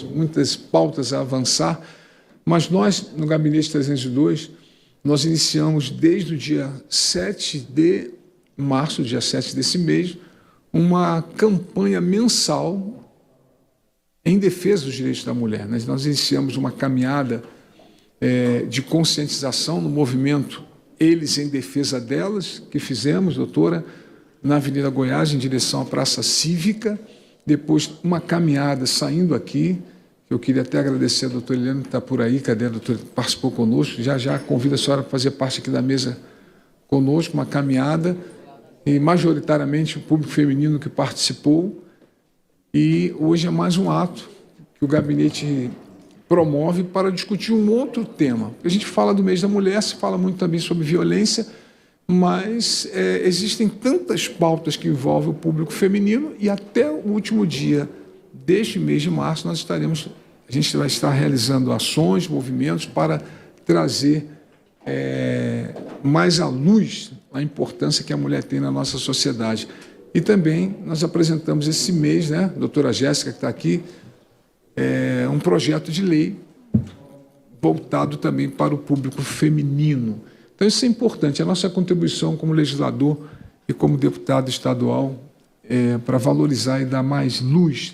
muitas pautas a avançar, mas nós, no Gabinete 302, nós iniciamos desde o dia 7 de março, dia 7 desse mês, uma campanha mensal em defesa dos direitos da mulher. Nós iniciamos uma caminhada de conscientização no movimento Eles em Defesa Delas, que fizemos, doutora, na Avenida Goiás, em direção à Praça Cívica, depois uma caminhada saindo aqui. Eu queria até agradecer a doutora Eliane, que está por aí, cadê a doutora que participou conosco, já convido a senhora para fazer parte aqui da mesa conosco, uma caminhada, e majoritariamente o público feminino que participou, e hoje é mais um ato que o gabinete promove para discutir um outro tema. A gente fala do mês da mulher, se fala muito também sobre violência, mas existem tantas pautas que envolvem o público feminino, e até o último dia deste mês de março a gente vai estar realizando ações, movimentos para trazer mais à luz a importância que a mulher tem na nossa sociedade. E também nós apresentamos esse mês, né, a doutora Jéssica, que está aqui, um projeto de lei voltado também para o público feminino. Então, isso é importante, a nossa contribuição como legislador e como deputado estadual para valorizar e dar mais luz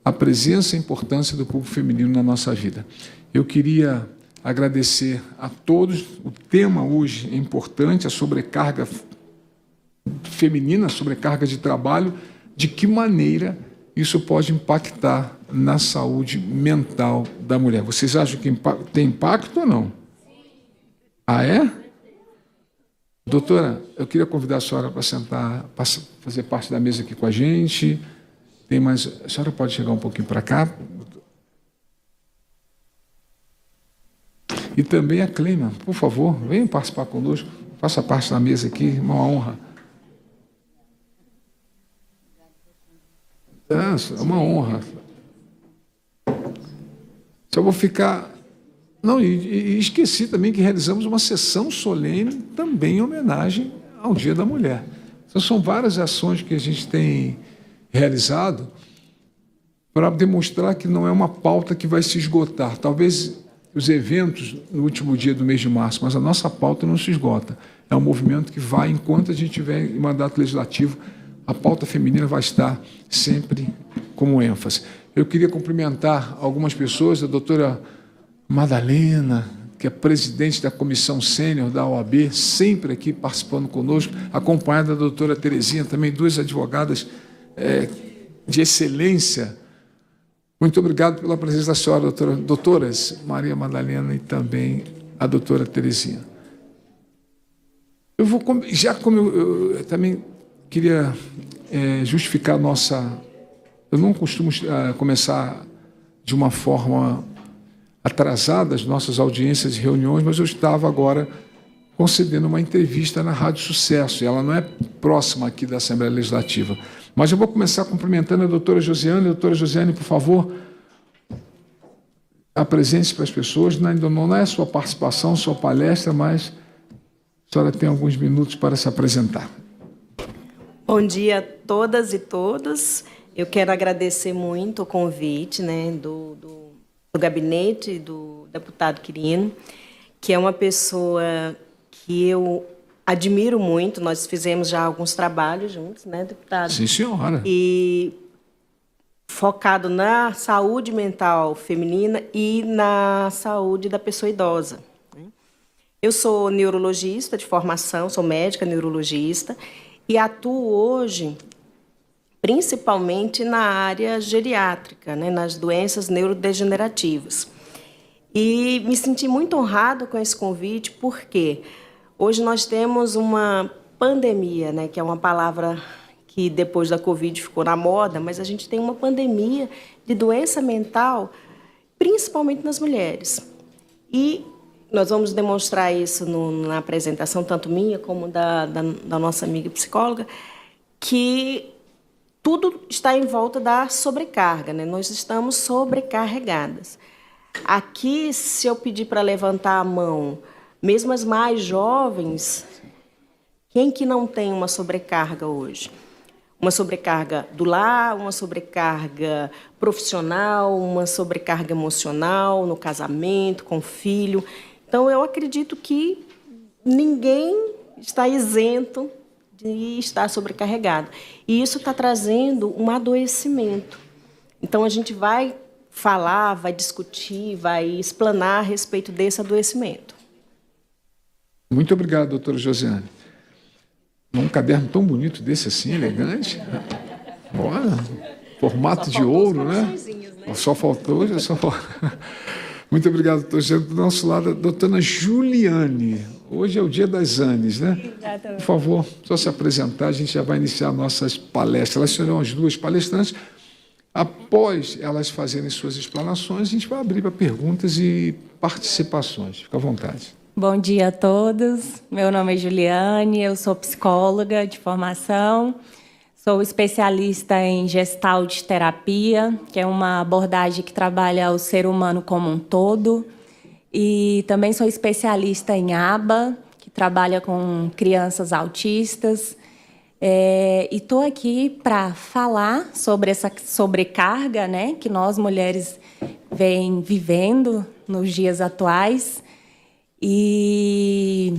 à presença e importância do público feminino na nossa vida. Eu queria agradecer a todos. O tema hoje é importante, a sobrecarga feminina, a sobrecarga de trabalho, de que maneira isso pode impactar na saúde mental da mulher. Vocês acham que tem impacto ou não? Ah, é? Doutora, eu queria convidar a senhora para sentar, para fazer parte da mesa aqui com a gente. Tem mais... A senhora pode chegar um pouquinho para cá? E também a Cleima, por favor, venha participar conosco, faça parte da mesa aqui, uma honra. É uma honra. Só vou ficar... Não, e esqueci também que realizamos uma sessão solene também em homenagem ao Dia da Mulher. Então, são várias ações que a gente tem realizado para demonstrar que não é uma pauta que vai se esgotar. Talvez os eventos no último dia do mês de março, mas a nossa pauta não se esgota. É um movimento que vai, enquanto a gente estiver em mandato legislativo, a pauta feminina vai estar sempre como ênfase. Eu queria cumprimentar algumas pessoas, a doutora Madalena, que é presidente da Comissão Sênior da OAB, sempre aqui participando conosco, acompanhada da doutora Terezinha, também duas advogadas de excelência. Muito obrigado pela presença da senhora, doutoras Maria Madalena e também a doutora Terezinha. Eu vou, eu também queria justificar nossa... Eu não costumo começar de uma forma atrasada as nossas audiências e reuniões, mas eu estava agora concedendo uma entrevista na Rádio Sucesso, e ela não é próxima aqui da Assembleia Legislativa. Mas eu vou começar cumprimentando a doutora Josiane. Doutora Josiane, por favor, apresente-se para as pessoas. Não é a sua participação, sua palestra, mas a senhora tem alguns minutos para se apresentar. Bom dia a todas e todos. Eu quero agradecer muito o convite, né, do gabinete do deputado Quirino, que é uma pessoa que eu admiro muito. Nós fizemos já alguns trabalhos juntos, né, deputado? Sim, senhora. E focado na saúde mental feminina e na saúde da pessoa idosa. Eu sou neurologista de formação, sou médica neurologista, e atuo hoje principalmente na área geriátrica, né, nas doenças neurodegenerativas. E me senti muito honrado com esse convite, porque hoje nós temos uma pandemia, né, que é uma palavra que depois da Covid ficou na moda, mas a gente tem uma pandemia de doença mental, principalmente nas mulheres. E nós vamos demonstrar isso na apresentação, tanto minha como da nossa amiga psicóloga, que tudo está em volta da sobrecarga, né? Nós estamos sobrecarregadas. Aqui, se eu pedir para levantar a mão, mesmo as mais jovens, quem que não tem uma sobrecarga hoje? uma sobrecarga do lar, uma sobrecarga profissional, uma sobrecarga emocional no casamento, com o filho. Então, eu acredito que ninguém está isento de estar sobrecarregado. E isso está trazendo um adoecimento. Então, a gente vai falar, vai discutir, vai explanar a respeito desse adoecimento. Muito obrigado, doutora Josiane. Um caderno tão bonito desse assim, elegante. Olha, formato de ouro, né? Só faltou. Muito obrigado, doutor Josiane. Do nosso lado, a doutora Juliane. Hoje é o dia das Anes, né? Exatamente. Por favor, só se apresentar, a gente já vai iniciar nossas palestras. Elas serão as duas palestrantes. Após elas fazerem suas explanações, a gente vai abrir para perguntas e participações. Fica à vontade. Bom dia a todos. Meu nome é Juliane, eu sou psicóloga de formação, sou especialista em Gestalt terapia, que é uma abordagem que trabalha o ser humano como um todo, e também sou especialista em ABA, que trabalha com crianças autistas, e estou aqui para falar sobre essa sobrecarga, né, que nós mulheres vem vivendo nos dias atuais, e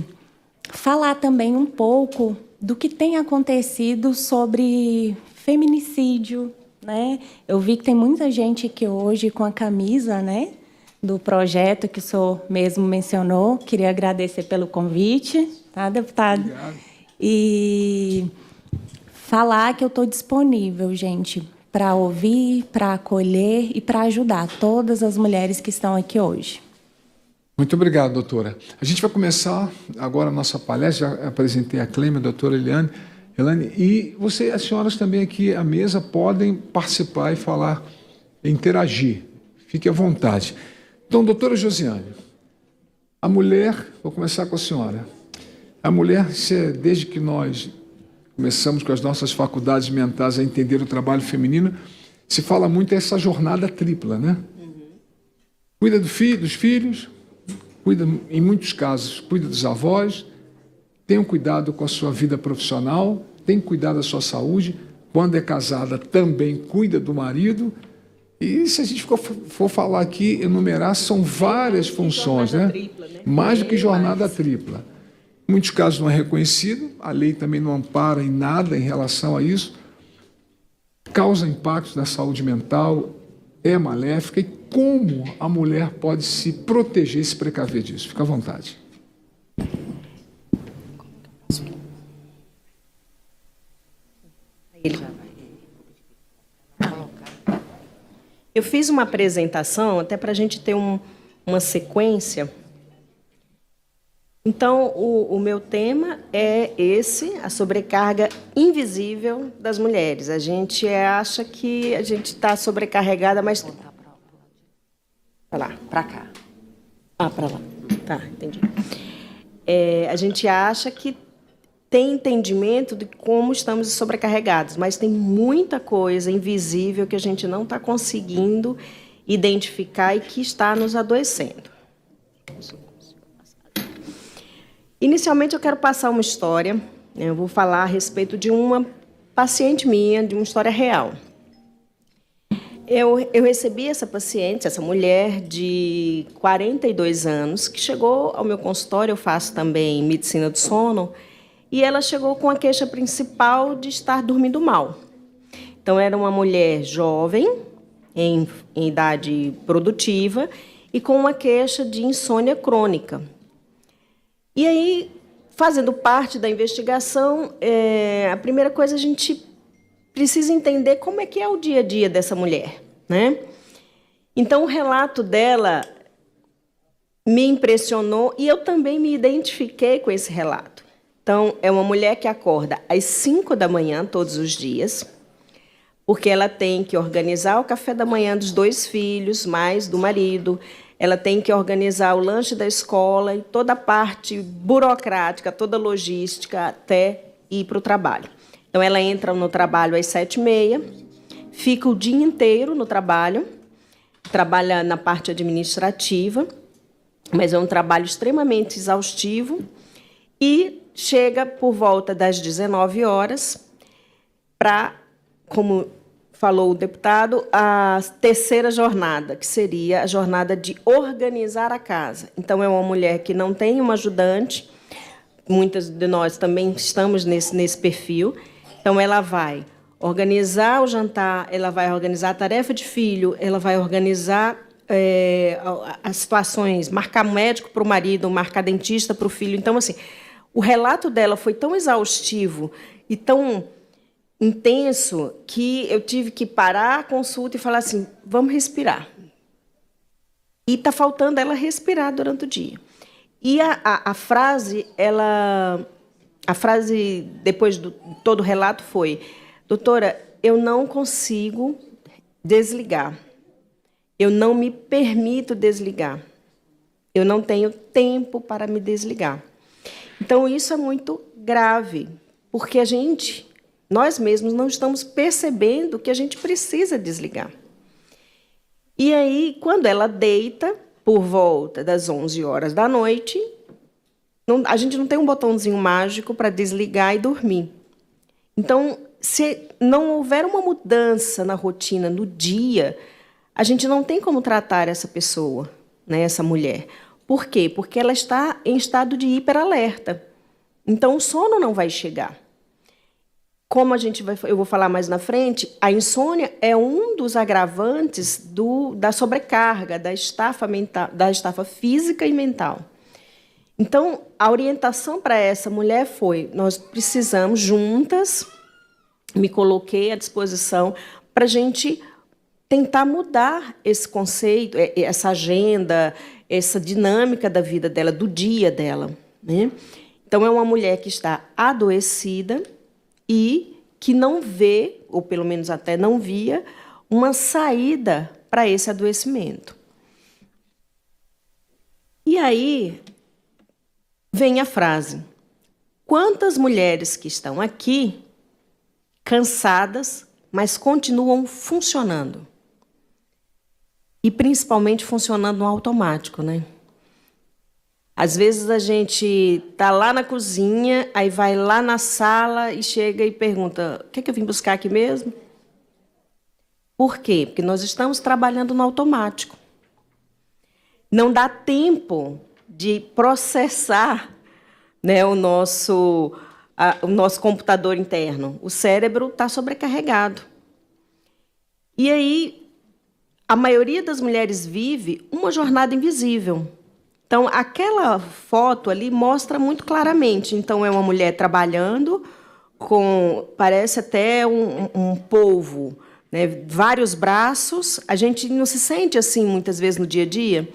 falar também um pouco do que tem acontecido sobre feminicídio, né? Eu vi que tem muita gente aqui hoje com a camisa, né, do projeto que o senhor mesmo mencionou. Queria agradecer pelo convite, tá, deputado? Obrigado. E falar que eu estou disponível, gente, para ouvir, para acolher e para ajudar todas as mulheres que estão aqui hoje. Muito obrigado, doutora. A gente vai começar agora a nossa palestra. Já apresentei a Clêmia, a doutora Eliane, e as senhoras também aqui à mesa podem participar e falar, interagir. Fique à vontade. Então, doutora Josiane, a mulher, vou começar com a senhora. A mulher, desde que nós começamos com as nossas faculdades mentais a entender o trabalho feminino, se fala muito dessa jornada tripla, né? Cuida dos filhos, cuida, em muitos casos, cuida dos avós, tenha cuidado com a sua vida profissional, tenha cuidado da sua saúde, quando é casada também cuida do marido, e se a gente for falar aqui, enumerar, são várias funções, né? Tripla, né? Mais do que jornada tripla. Em muitos casos não é reconhecido, a lei também não ampara em nada em relação a isso, causa impactos na saúde mental, é maléfica, e como a mulher pode se proteger e se precaver disso? Fica à vontade. Eu fiz uma apresentação até para a gente ter uma sequência. Então, o meu tema é esse, a sobrecarga invisível das mulheres. A gente acha que a gente está sobrecarregada, mas... Para lá. Para cá. Ah, para lá. Tá, entendi. A gente acha que tem entendimento de como estamos sobrecarregados, mas tem muita coisa invisível que a gente não está conseguindo identificar e que está nos adoecendo. Inicialmente, eu quero passar uma história. Eu vou falar a respeito de uma paciente minha, de uma história real. Eu recebi essa paciente, essa mulher de 42 anos, que chegou ao meu consultório. Eu faço também medicina do sono, e ela chegou com a queixa principal de estar dormindo mal. Então, era uma mulher jovem, em idade produtiva, e com uma queixa de insônia crônica. E aí, fazendo parte da investigação, a primeira coisa, a gente precisa entender como é que é o dia a dia dessa mulher, né? Então, o relato dela me impressionou e eu também me identifiquei com esse relato. Então, é uma mulher que acorda às 5 da manhã todos os dias, porque ela tem que organizar o café da manhã dos 2 filhos, mais do marido. Ela tem que organizar o lanche da escola e toda a parte burocrática, toda a logística até ir para o trabalho. Então, ela entra no trabalho às 7h30, fica o dia inteiro no trabalho, trabalha na parte administrativa, mas é um trabalho extremamente exaustivo, e chega por volta das 19 horas para como falou o deputado, a terceira jornada, que seria a jornada de organizar a casa. Então, é uma mulher que não tem uma ajudante, muitas de nós também estamos nesse perfil. Então, ela vai organizar o jantar, ela vai organizar a tarefa de filho, ela vai organizar as situações, marcar médico para o marido, marcar dentista para o filho. Então, assim, o relato dela foi tão exaustivo e tão intenso que eu tive que parar a consulta e falar assim, vamos respirar. E está faltando ela respirar durante o dia. E a frase, depois de todo o relato, foi: doutora, eu não consigo desligar. Eu não me permito desligar. Eu não tenho tempo para me desligar. Então, isso é muito grave, porque nós mesmos não estamos percebendo que a gente precisa desligar. E aí, quando ela deita, por volta das 11 horas da noite, a gente não tem um botãozinho mágico para desligar e dormir. Então, se não houver uma mudança na rotina, no dia, a gente não tem como tratar essa pessoa, né, essa mulher. Por quê? Porque ela está em estado de hiperalerta. Então, o sono não vai chegar. Como eu vou falar mais na frente, a insônia é um dos agravantes da sobrecarga, da estafa física e mental. Então, a orientação para essa mulher foi: nós precisamos, juntas, me coloquei à disposição para a gente tentar mudar esse conceito, essa agenda, essa dinâmica da vida dela, do dia dela, né? Então, é uma mulher que está adoecida e que não vê, ou pelo menos até não via, uma saída para esse adoecimento. E aí vem a frase: quantas mulheres que estão aqui cansadas, mas continuam funcionando? E principalmente funcionando no automático, né? Às vezes a gente está lá na cozinha, aí vai lá na sala e chega e pergunta: o que eu vim buscar aqui mesmo? Por quê? Porque nós estamos trabalhando no automático. Não dá tempo de processar, né, o nosso computador interno. O cérebro está sobrecarregado. E aí, a maioria das mulheres vive uma jornada invisível. Então, aquela foto ali mostra muito claramente. Então, é uma mulher trabalhando parece até um polvo, né? Vários braços. A gente não se sente assim, muitas vezes, no dia a dia.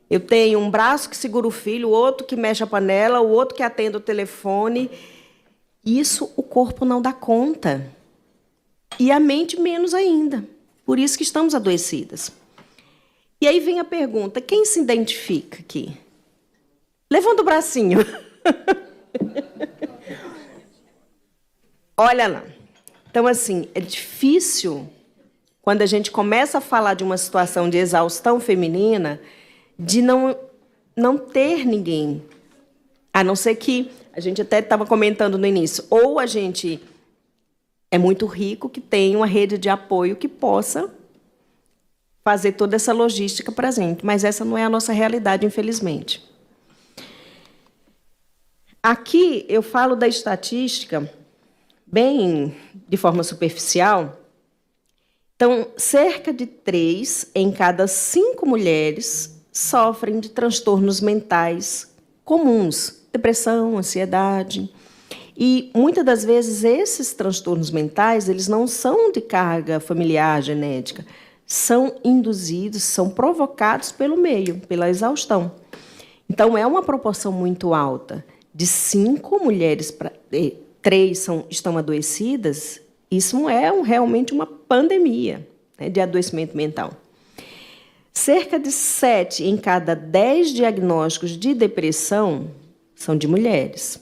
Eu tenho um braço que segura o filho, o outro que mexe a panela, o outro que atende o telefone. Isso o corpo não dá conta. E a mente menos ainda. Por isso que estamos adoecidas. E aí vem a pergunta: quem se identifica aqui? Levanta o bracinho. Olha lá. Então, assim, é difícil, quando a gente começa a falar de uma situação de exaustão feminina, de não ter ninguém. A não ser que, a gente até estava comentando no início, ou a gente é muito rico, que tem uma rede de apoio que possa fazer toda essa logística para a gente, mas essa não é a nossa realidade, infelizmente. Aqui eu falo da estatística bem de forma superficial. Então, cerca de 3 em cada 5 mulheres sofrem de transtornos mentais comuns, depressão, ansiedade. E, muitas das vezes, esses transtornos mentais eles não são de carga familiar, genética, são induzidos, são provocados pelo meio, pela exaustão. Então, é uma proporção muito alta. De 5 mulheres, 3 estão adoecidas, isso é realmente uma pandemia, né, de adoecimento mental. Cerca de 7 em cada 10 diagnósticos de depressão são de mulheres.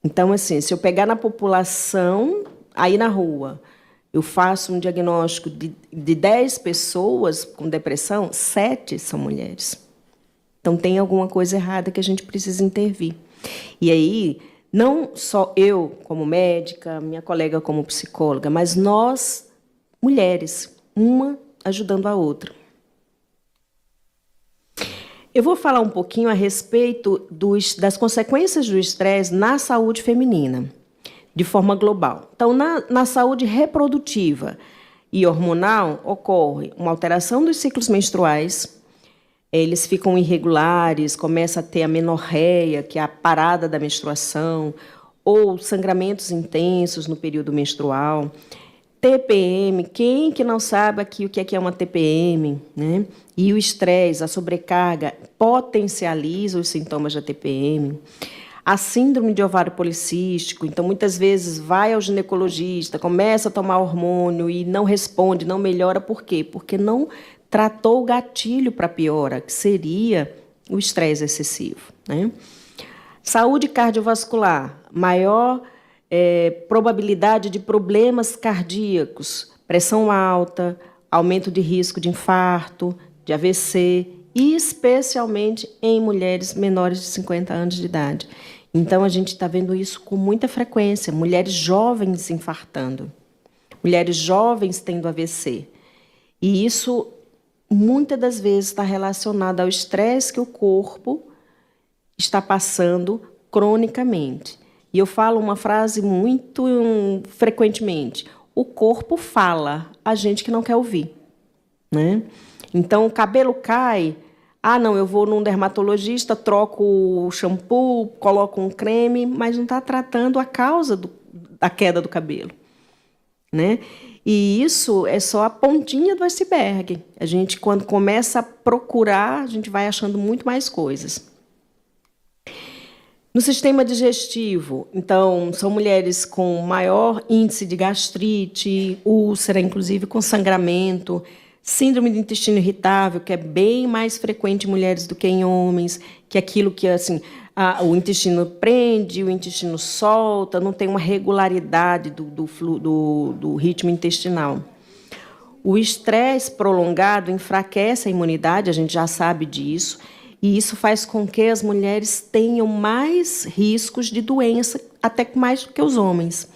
Então, assim, se eu pegar na população, aí na rua, eu faço um diagnóstico de 10 pessoas com depressão, 7 são mulheres. Então, tem alguma coisa errada que a gente precisa intervir. E aí, Não só eu, como médica, minha colega como psicóloga, mas nós, mulheres, uma ajudando a outra. Eu vou falar um pouquinho a respeito das consequências do estresse na saúde feminina, de forma global. Então, na saúde reprodutiva e hormonal, ocorre uma alteração dos ciclos menstruais, eles ficam irregulares, começa a ter a menorreia, que é a parada da menstruação, ou sangramentos intensos no período menstrual. TPM, quem que não sabe aqui o que é uma TPM, né? E o estresse, a sobrecarga, potencializa os sintomas da TPM. A síndrome de ovário policístico, então, muitas vezes, vai ao ginecologista, começa a tomar hormônio e não responde, não melhora. Por quê? Porque não tratou o gatilho para a piora, que seria o estresse excessivo, né? Saúde cardiovascular, maior probabilidade de problemas cardíacos, pressão alta, aumento de risco de infarto, de AVC, e especialmente em mulheres menores de 50 anos de idade. Então, a gente está vendo isso com muita frequência, mulheres jovens infartando, mulheres jovens tendo AVC. E isso, muitas das vezes, está relacionado ao estresse que o corpo está passando cronicamente. E eu falo uma frase muito frequentemente: o corpo fala, a gente que não quer ouvir, né? Então, o cabelo cai, não, eu vou num dermatologista, troco o shampoo, coloco um creme, mas não está tratando a causa da queda do cabelo, né? E isso é só a pontinha do iceberg. A gente, quando começa a procurar, a gente vai achando muito mais coisas. No sistema digestivo, então, são mulheres com maior índice de gastrite, úlcera, inclusive com sangramento, síndrome do intestino irritável, que é bem mais frequente em mulheres do que em homens, que é aquilo que, assim, o intestino prende, o intestino solta, não tem uma regularidade do ritmo intestinal. O estresse prolongado enfraquece a imunidade, a gente já sabe disso, e isso faz com que as mulheres tenham mais riscos de doença, até mais do que os homens.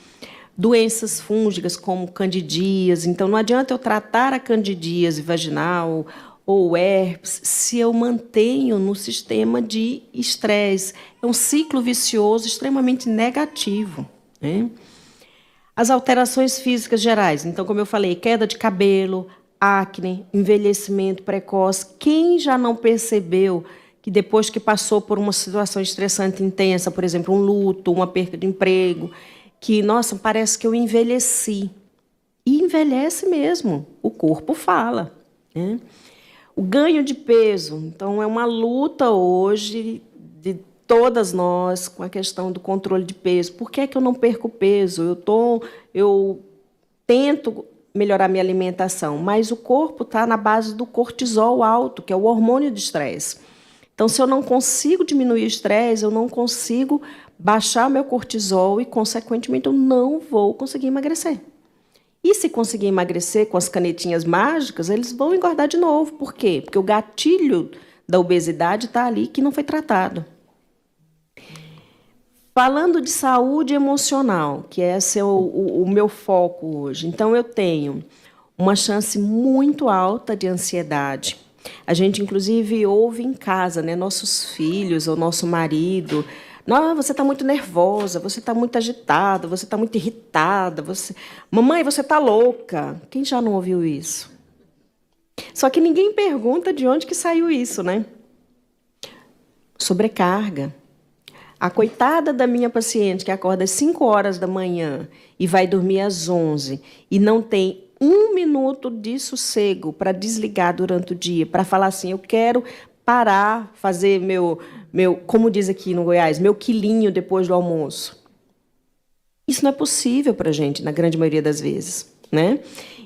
Doenças fúngicas como candidíase. Então, não adianta eu tratar a candidíase vaginal ou herpes se eu mantenho no sistema de estresse. É um ciclo vicioso extremamente negativo, né? As alterações físicas gerais. Então, como eu falei, queda de cabelo, acne, envelhecimento precoce. Quem já não percebeu que depois que passou por uma situação estressante intensa, por exemplo, um luto, uma perda de emprego, que, nossa, parece que eu envelheci. E envelhece mesmo, o corpo fala, né? O ganho de peso, então, é uma luta hoje de todas nós com a questão do controle de peso. Por que é que eu não perco peso? Eu tento melhorar minha alimentação, mas o corpo está na base do cortisol alto, que é o hormônio de estresse. Então, se eu não consigo diminuir o estresse, eu não consigo baixar meu cortisol e, consequentemente, eu não vou conseguir emagrecer. E se conseguir emagrecer com as canetinhas mágicas, eles vão engordar de novo. Por quê? Porque o gatilho da obesidade está ali que não foi tratado. Falando de saúde emocional, que esse é o meu foco hoje, então eu tenho uma chance muito alta de ansiedade. A gente, inclusive, ouve em casa, né, nossos filhos ou nosso marido: não, você está muito nervosa, você está muito agitada, você está muito irritada, mamãe, você está louca. Quem já não ouviu isso? Só que ninguém pergunta de onde que saiu isso, né? Sobrecarga. A coitada da minha paciente que acorda às 5 horas da manhã e vai dormir às 11 e não tem 1 minuto de sossego para desligar durante o dia, para falar assim: eu quero parar, fazer meu, como diz aqui no Goiás, meu quilinho depois do almoço. Isso não é possível para a gente, na grande maioria das vezes, né?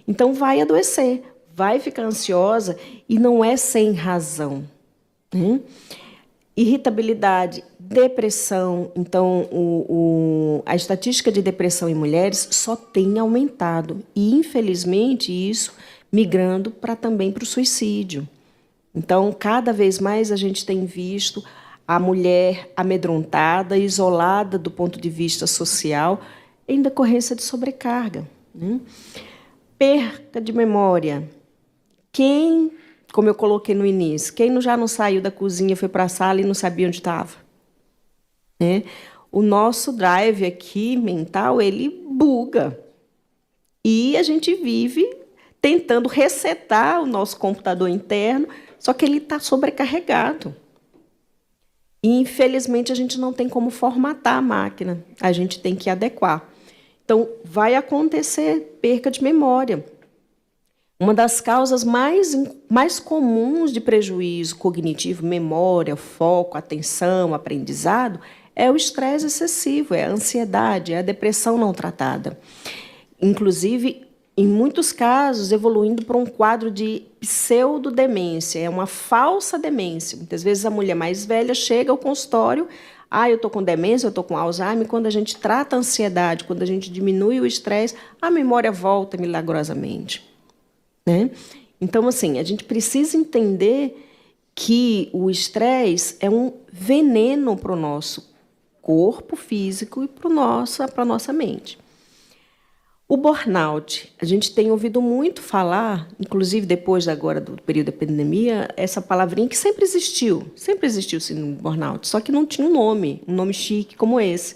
Então, vai adoecer, vai ficar ansiosa, e não é sem razão, né? Irritabilidade, depressão. Então, a estatística de depressão em mulheres só tem aumentado. E, infelizmente, isso migrando também para o suicídio. Então, cada vez mais a gente tem visto a mulher amedrontada, isolada do ponto de vista social, em decorrência de sobrecarga, né? Perca de memória. Quem, como eu coloquei no início, quem já não saiu da cozinha, foi para a sala e não sabia onde estava? Né? O nosso drive aqui, mental, ele buga. E a gente vive tentando resetar o nosso computador interno, só que ele está sobrecarregado. E, infelizmente, a gente não tem como formatar a máquina, a gente tem que adequar. Então, vai acontecer perca de memória. Uma das causas mais comuns de prejuízo cognitivo, memória, foco, atenção, aprendizado, é o estresse excessivo, é a ansiedade, é a depressão não tratada. Inclusive, em muitos casos, evoluindo para um quadro de pseudodemência, é uma falsa demência. Muitas vezes a mulher mais velha chega ao consultório, eu estou com demência, eu estou com Alzheimer. Quando a gente trata a ansiedade, quando a gente diminui o estresse, a memória volta milagrosamente. Né? Então, assim, a gente precisa entender que o estresse é um veneno para o nosso corpo físico e para a nossa mente. O burnout, a gente tem ouvido muito falar, inclusive depois agora do período da pandemia, essa palavrinha que sempre existiu sim, burnout, só que não tinha um nome chique como esse.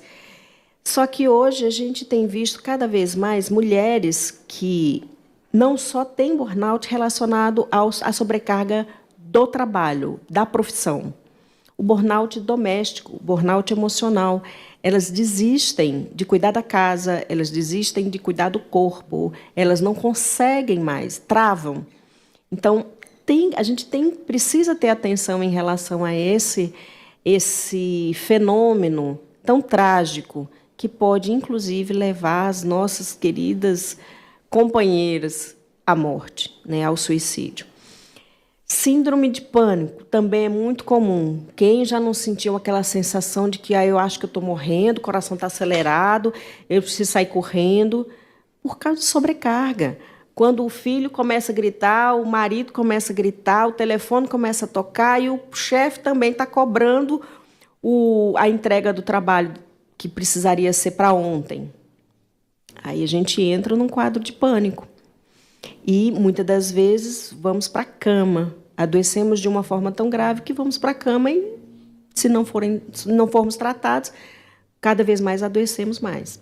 Só que hoje a gente tem visto cada vez mais mulheres que não só têm burnout relacionado à sobrecarga do trabalho, da profissão. O burnout doméstico, o burnout emocional. Elas desistem de cuidar da casa, elas desistem de cuidar do corpo, elas não conseguem mais, travam. Então, a gente precisa ter atenção em relação a esse fenômeno tão trágico que pode, inclusive, levar as nossas queridas companheiras à morte, né, ao suicídio. Síndrome de pânico também é muito comum. Quem já não sentiu aquela sensação de que eu acho que eu estou morrendo, o coração está acelerado, eu preciso sair correndo, por causa de sobrecarga. Quando o filho começa a gritar, o marido começa a gritar, o telefone começa a tocar e o chefe também está cobrando a entrega do trabalho que precisaria ser para ontem. Aí a gente entra num quadro de pânico. E, muitas das vezes, vamos para a cama. Adoecemos de uma forma tão grave que vamos para a cama e, se não formos tratados, cada vez mais adoecemos mais.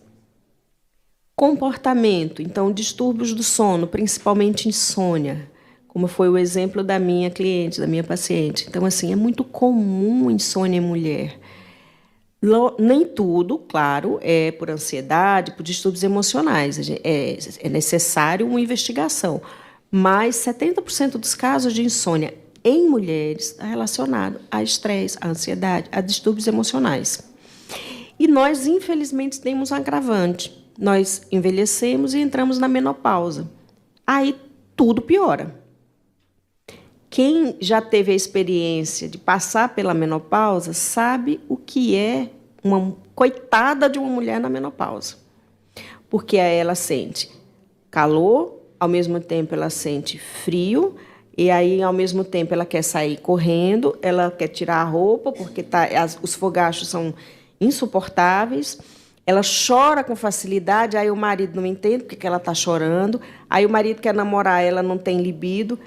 Comportamento. Então, distúrbios do sono, principalmente insônia, como foi o exemplo da minha cliente, da minha paciente. Então, assim, é muito comum insônia em mulher. Nem tudo, claro, é por ansiedade, por distúrbios emocionais. É necessário uma investigação. Mas 70% dos casos de insônia em mulheres está relacionado a estresse, a ansiedade, a distúrbios emocionais. E nós, infelizmente, temos um agravante. Nós envelhecemos e entramos na menopausa. Aí tudo piora. Quem já teve a experiência de passar pela menopausa sabe o que é uma coitada de uma mulher na menopausa. Porque ela sente calor, ao mesmo tempo ela sente frio, e aí, ao mesmo tempo, ela quer sair correndo, ela quer tirar a roupa, porque os fogachos são insuportáveis. Ela chora com facilidade, aí o marido não entende porque ela está chorando, aí o marido quer namorar, ela não tem libido.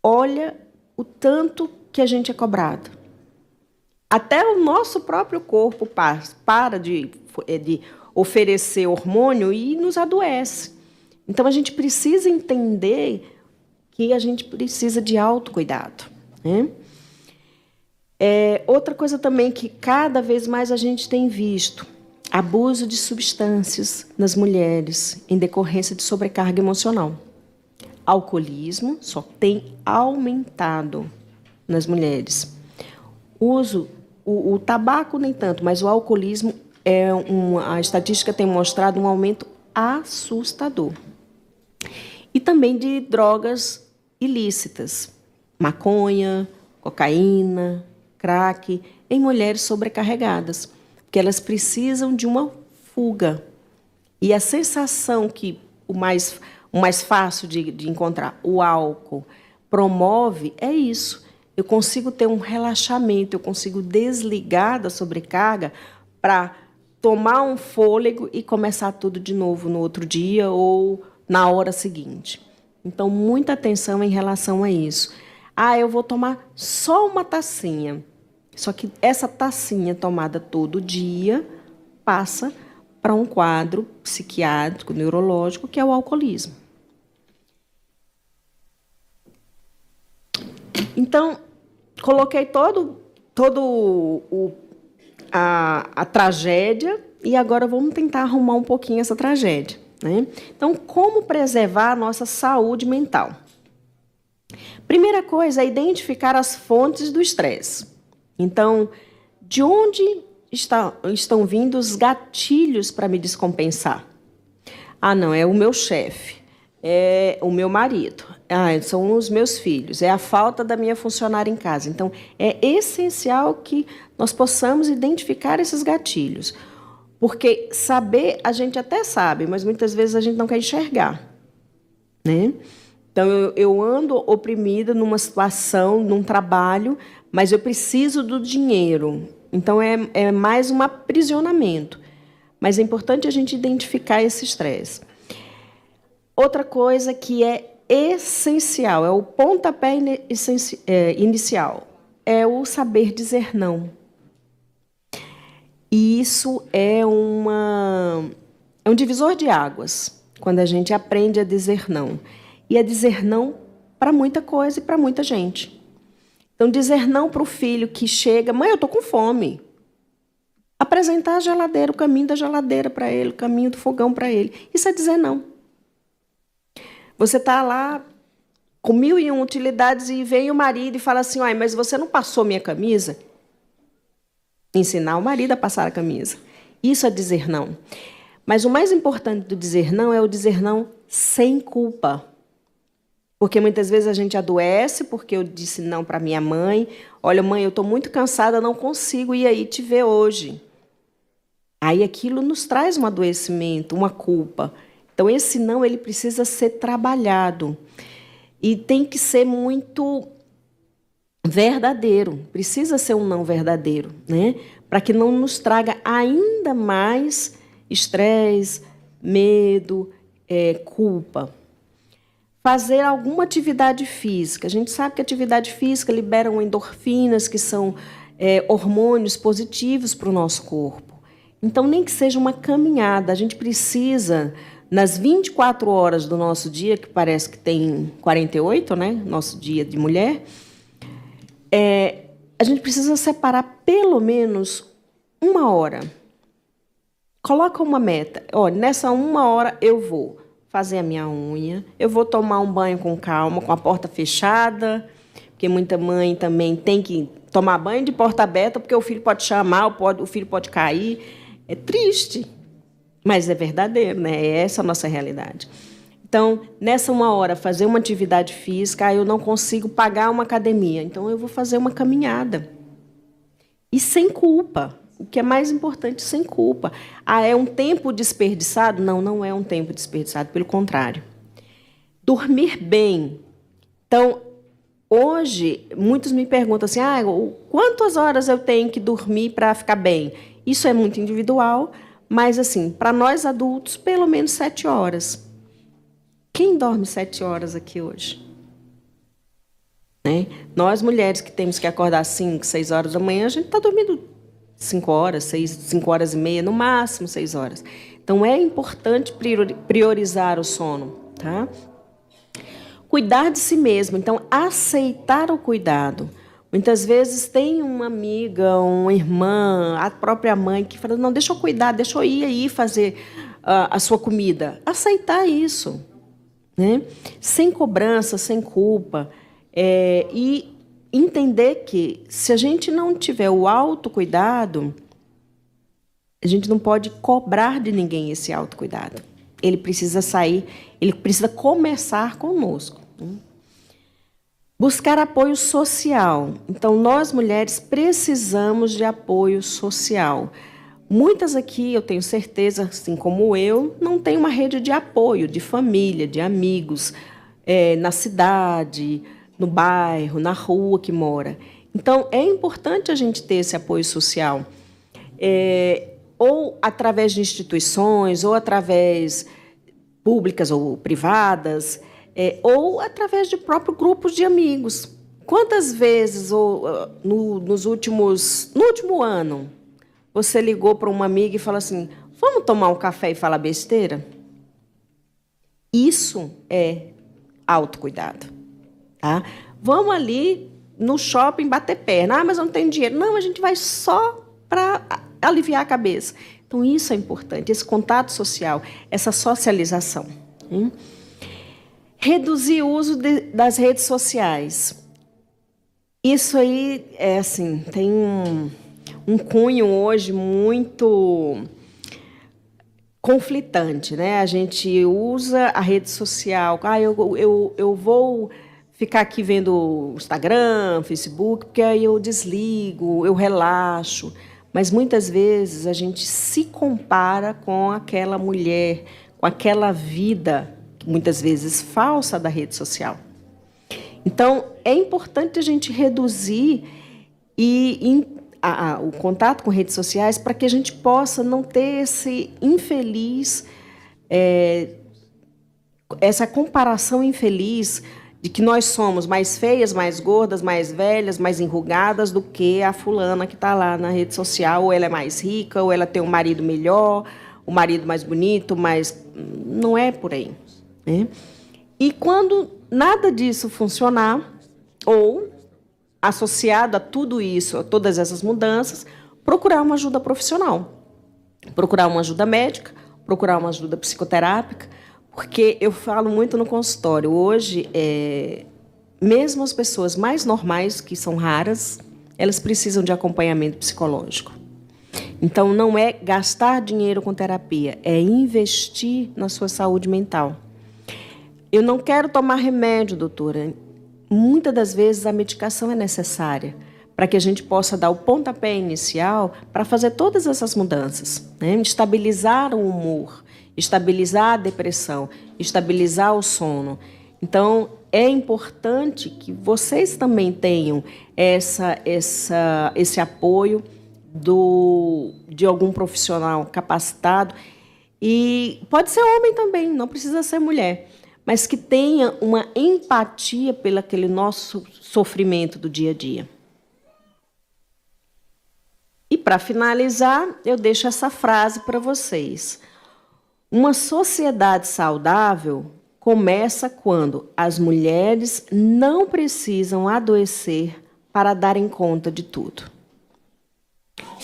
Olha o tanto que a gente é cobrado. Até o nosso próprio corpo para de oferecer hormônio e nos adoece. Então, a gente precisa entender que a gente precisa de autocuidado, né? Outra coisa também que cada vez mais a gente tem visto, abuso de substâncias nas mulheres em decorrência de sobrecarga emocional. Alcoolismo só tem aumentado nas mulheres. O tabaco nem tanto, mas o alcoolismo, a estatística tem mostrado um aumento assustador. E também de drogas ilícitas, maconha, cocaína, crack, em mulheres sobrecarregadas, porque elas precisam de uma fuga. E a sensação que o mais fácil de encontrar, o álcool, promove, é isso. eu consigo ter um relaxamento, eu consigo desligar da sobrecarga para tomar um fôlego e começar tudo de novo no outro dia ou na hora seguinte. Então, muita atenção em relação a isso. Eu vou tomar só uma tacinha. Só que essa tacinha tomada todo dia passa para um quadro psiquiátrico, neurológico, que é o alcoolismo. Então, coloquei a tragédia e agora vamos tentar arrumar um pouquinho essa tragédia, né? Então, como preservar a nossa saúde mental? Primeira coisa é identificar as fontes do estresse. Então, de onde estão vindo os gatilhos para me descompensar? Não, é o meu chefe, é o meu marido, são os meus filhos, é a falta da minha funcionária em casa. Então, é essencial que nós possamos identificar esses gatilhos. Porque saber, a gente até sabe, mas muitas vezes a gente não quer enxergar, né? Então, eu ando oprimida numa situação, num trabalho, mas eu preciso do dinheiro. Então, é mais um aprisionamento. Mas é importante a gente identificar esse estresse. Outra coisa que é essencial, é o pontapé inicial, é o saber dizer não. E isso é um divisor de águas, quando a gente aprende a dizer não. E a dizer não para muita coisa e para muita gente. Então, dizer não para o filho que chega, mãe, eu estou com fome. Apresentar a geladeira, o caminho da geladeira para ele, o caminho do fogão para ele. Isso é dizer não. Você está lá com 1001 utilidades e vem o marido e fala assim, mas você não passou minha camisa? Ensinar o marido a passar a camisa. Isso é dizer não. Mas o mais importante do dizer não é o dizer não sem culpa. Porque muitas vezes a gente adoece porque eu disse não para minha mãe. Olha, mãe, eu estou muito cansada, não consigo ir aí te ver hoje. Aí aquilo nos traz um adoecimento, uma culpa. Então, esse não ele precisa ser trabalhado. E tem que ser muito verdadeiro. Precisa ser um não verdadeiro, né? Para que não nos traga ainda mais estresse, medo, culpa. Fazer alguma atividade física. A gente sabe que a atividade física libera endorfinas, que são hormônios positivos para o nosso corpo. Então, nem que seja uma caminhada, a gente precisa, nas 24 horas do nosso dia, que parece que tem 48, né? Nosso dia de mulher, a gente precisa separar pelo menos 1 hora. Coloca uma meta. Olha, nessa 1 hora eu vou fazer a minha unha, eu vou tomar um banho com calma, com a porta fechada, porque muita mãe também tem que tomar banho de porta aberta, porque o filho pode chamar, o filho pode cair. É triste, mas é verdadeiro, né? É essa a nossa realidade. Então, nessa 1 hora, fazer uma atividade física, eu não consigo pagar uma academia, então eu vou fazer uma caminhada. E sem culpa. O que é mais importante, sem culpa. É um tempo desperdiçado? Não, não é um tempo desperdiçado, pelo contrário. Dormir bem. Então, hoje, muitos me perguntam assim, quantas horas eu tenho que dormir para ficar bem? Isso é muito individual, mas, assim, para nós adultos, pelo menos 7 horas. Quem dorme 7 horas aqui hoje? Né? Nós, mulheres que temos que acordar 5, 6 horas da manhã, a gente está dormindo 5 horas, 5 horas e meia, no máximo 6 horas. Então, é importante priorizar o sono, tá? Cuidar de si mesmo. Então, aceitar o cuidado. Muitas vezes tem uma amiga, uma irmã, a própria mãe que fala, não, deixa eu cuidar, deixa eu ir aí fazer a sua comida. Aceitar isso, né? Sem cobrança, sem culpa. E entender que, se a gente não tiver o autocuidado, a gente não pode cobrar de ninguém esse autocuidado. Ele precisa sair, ele precisa começar conosco. Buscar apoio social. Então, nós, mulheres, precisamos de apoio social. Muitas aqui, eu tenho certeza, assim como eu, não têm uma rede de apoio, de família, de amigos, na cidade, no bairro, na rua que mora. Então, é importante a gente ter esse apoio social, ou através de instituições, ou através públicas ou privadas, ou através de próprios grupos de amigos. Quantas vezes, no último ano, você ligou para uma amiga e falou assim, vamos tomar um café e falar besteira? Isso é autocuidado. Tá? Vamos ali no shopping bater perna. Mas eu não tenho dinheiro. Não, a gente vai só para aliviar a cabeça. Então, isso é importante, esse contato social, essa socialização. Reduzir o uso das redes sociais. Isso aí é assim, tem um cunho hoje muito conflitante, né? A gente usa a rede social. Eu vou ficar aqui vendo Instagram, Facebook, porque aí eu desligo, eu relaxo. Mas muitas vezes a gente se compara com aquela mulher, com aquela vida, muitas vezes falsa, da rede social. Então, é importante a gente reduzir o contato com redes sociais para que a gente possa não ter esse infeliz, essa comparação infeliz de que nós somos mais feias, mais gordas, mais velhas, mais enrugadas do que a fulana que está lá na rede social, ou ela é mais rica, ou ela tem um marido melhor, o marido mais bonito, mas não é por aí. Né? E quando nada disso funcionar, ou associado a tudo isso, a todas essas mudanças, procurar uma ajuda profissional, procurar uma ajuda médica, procurar uma ajuda psicoterápica, porque eu falo muito no consultório. Hoje, mesmo as pessoas mais normais, que são raras, elas precisam de acompanhamento psicológico. Então, não é gastar dinheiro com terapia, é investir na sua saúde mental. Eu não quero tomar remédio, doutora. Muitas das vezes a medicação é necessária para que a gente possa dar o pontapé inicial para fazer todas essas mudanças, né? Estabilizar o humor, estabilizar a depressão, estabilizar o sono. Então, é importante que vocês também tenham esse apoio de algum profissional capacitado. E pode ser homem também, não precisa ser mulher, mas que tenha uma empatia pelo aquele nosso sofrimento do dia a dia. E, para finalizar, eu deixo essa frase para vocês. Uma sociedade saudável começa quando as mulheres não precisam adoecer para darem conta de tudo.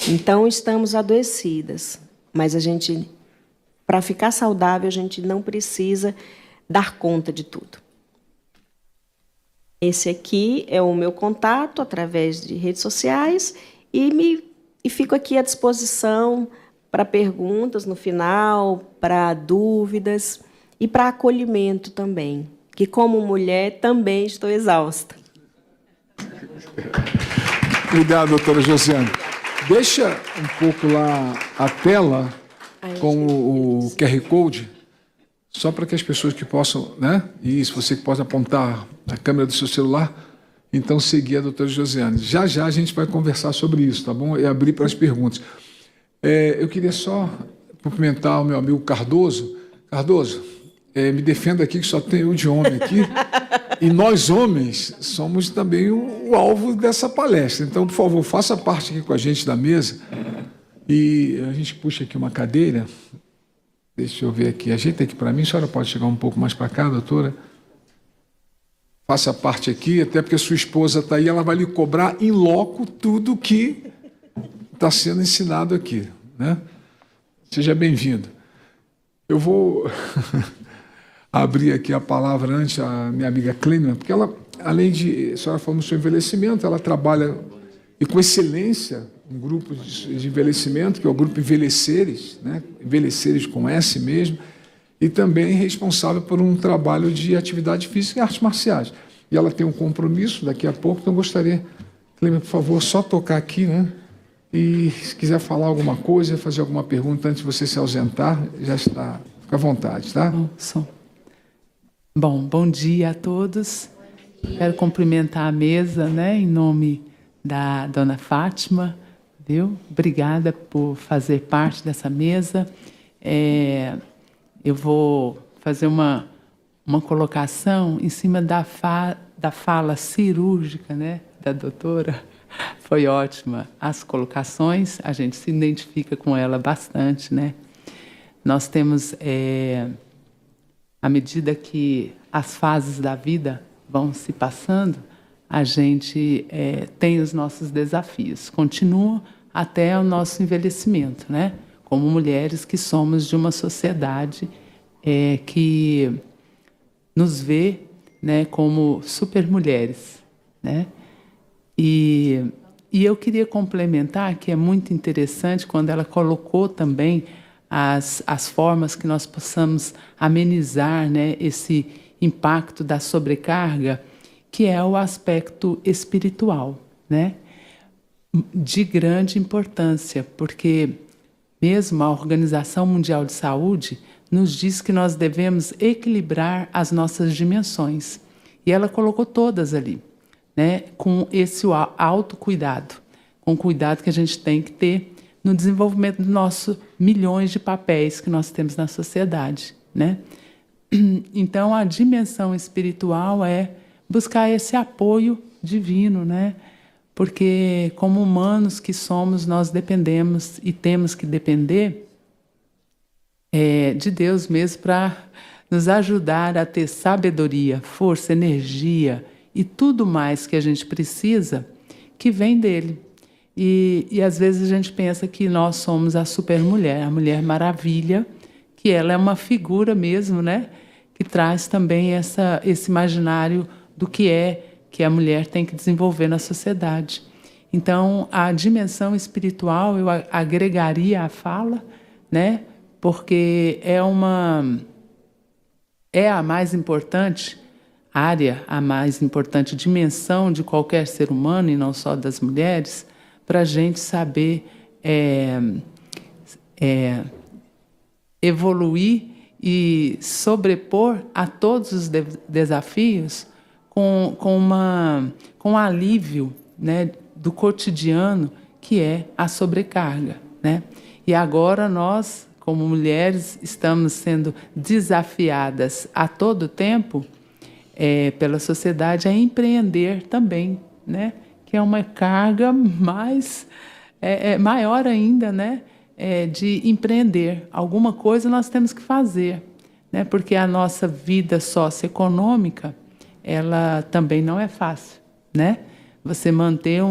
Então, estamos adoecidas, mas para ficar saudável, a gente não precisa dar conta de tudo. Esse aqui é o meu contato através de redes sociais e fico aqui à disposição para perguntas no final, para dúvidas e para acolhimento também, que como mulher também estou exausta. Obrigado, doutora Josiane. Deixa um pouco lá a tela com o QR Code, só para que as pessoas que possam, né? E se você que possa apontar a câmera do seu celular, então seguir a doutora Josiane. Já a gente vai conversar sobre isso, tá bom? E abrir para as perguntas. Eu queria só cumprimentar o meu amigo Cardoso. Cardoso, me defenda aqui, que só tem eu de homem aqui. E nós, homens, somos também o alvo dessa palestra. Então, por favor, faça parte aqui com a gente da mesa. E a gente puxa aqui uma cadeira. Deixa eu ver aqui. Ajeita aqui para mim. A senhora pode chegar um pouco mais para cá, doutora? Faça parte aqui, até porque sua esposa está aí, ela vai lhe cobrar em loco tudo que está sendo ensinado aqui, né? Seja bem-vindo. Eu vou abrir aqui a palavra antes à minha amiga Clênia, porque ela, além de, a senhora falando do seu envelhecimento, ela trabalha e com excelência um grupo de envelhecimento, que é o grupo Envelheceres, né? Envelheceres com S mesmo, e também responsável por um trabalho de atividade física e artes marciais. E ela tem um compromisso daqui a pouco, então eu gostaria, Clênia, por favor, só tocar aqui, né? E se quiser falar alguma coisa, fazer alguma pergunta antes de você se ausentar, já está, fica à vontade, tá? Bom dia a todos. Quero cumprimentar a mesa, né, em nome da dona Fátima, viu? Obrigada por fazer parte dessa mesa. Eu vou fazer uma colocação em cima da fala cirúrgica, né, da doutora. Foi ótima. As colocações, a gente se identifica com ela bastante, né? Nós temos, à medida que as fases da vida vão se passando, a gente tem os nossos desafios. Continua até o nosso envelhecimento, né? Como mulheres que somos de uma sociedade que nos vê, né, como supermulheres, né? E eu queria complementar que é muito interessante quando ela colocou também as formas que nós possamos amenizar, né, esse impacto da sobrecarga, que é o aspecto espiritual, né, de grande importância, porque mesmo a Organização Mundial de Saúde nos diz que nós devemos equilibrar as nossas dimensões. E ela colocou todas ali, né, com esse autocuidado, com o cuidado que a gente tem que ter no desenvolvimento dos nossos milhões de papéis que nós temos na sociedade, né? Então, a dimensão espiritual é buscar esse apoio divino, né? Porque, como humanos que somos, nós dependemos e temos que depender de Deus mesmo para nos ajudar a ter sabedoria, força, energia e tudo mais que a gente precisa, que vem dele. E às vezes a gente pensa que nós somos a supermulher, a Mulher Maravilha, que ela é uma figura mesmo, né? Que traz também esse imaginário do que a mulher tem que desenvolver na sociedade. Então, a dimensão espiritual eu agregaria à fala, né? Porque é a mais importante área, a mais importante dimensão de qualquer ser humano, e não só das mulheres, para a gente saber evoluir e sobrepor a todos os desafios com um alívio, né, do cotidiano, que é a sobrecarga, né? E agora nós, como mulheres, estamos sendo desafiadas a todo tempo pela sociedade a empreender também, né? Que é uma carga maior ainda, né? De empreender. Alguma coisa nós temos que fazer, né? Porque a nossa vida socioeconômica, ela também não é fácil, né? Você manter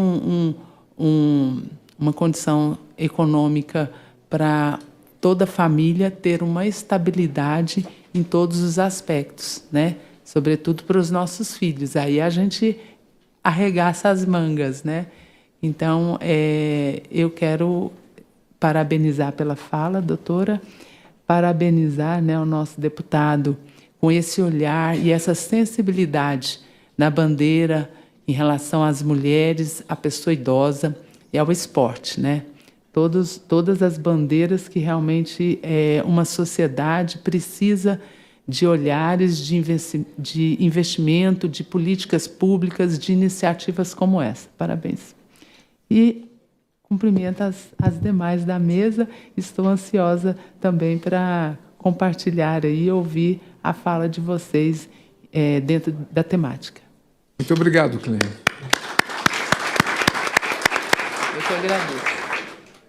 uma condição econômica para toda a família ter uma estabilidade em todos os aspectos, né? Sobretudo para os nossos filhos. Aí a gente arregaça as mangas, né? Então, eu quero parabenizar pela fala, doutora, parabenizar, né, o nosso deputado com esse olhar e essa sensibilidade na bandeira em relação às mulheres, à pessoa idosa e ao esporte, né? Todas as bandeiras que realmente uma sociedade precisa de olhares de investimento, de políticas públicas, de iniciativas como essa. Parabéns. E cumprimento as demais da mesa. Estou ansiosa também para compartilhar e ouvir a fala de vocês dentro da temática. Muito obrigado, Cleia. Eu que agradeço.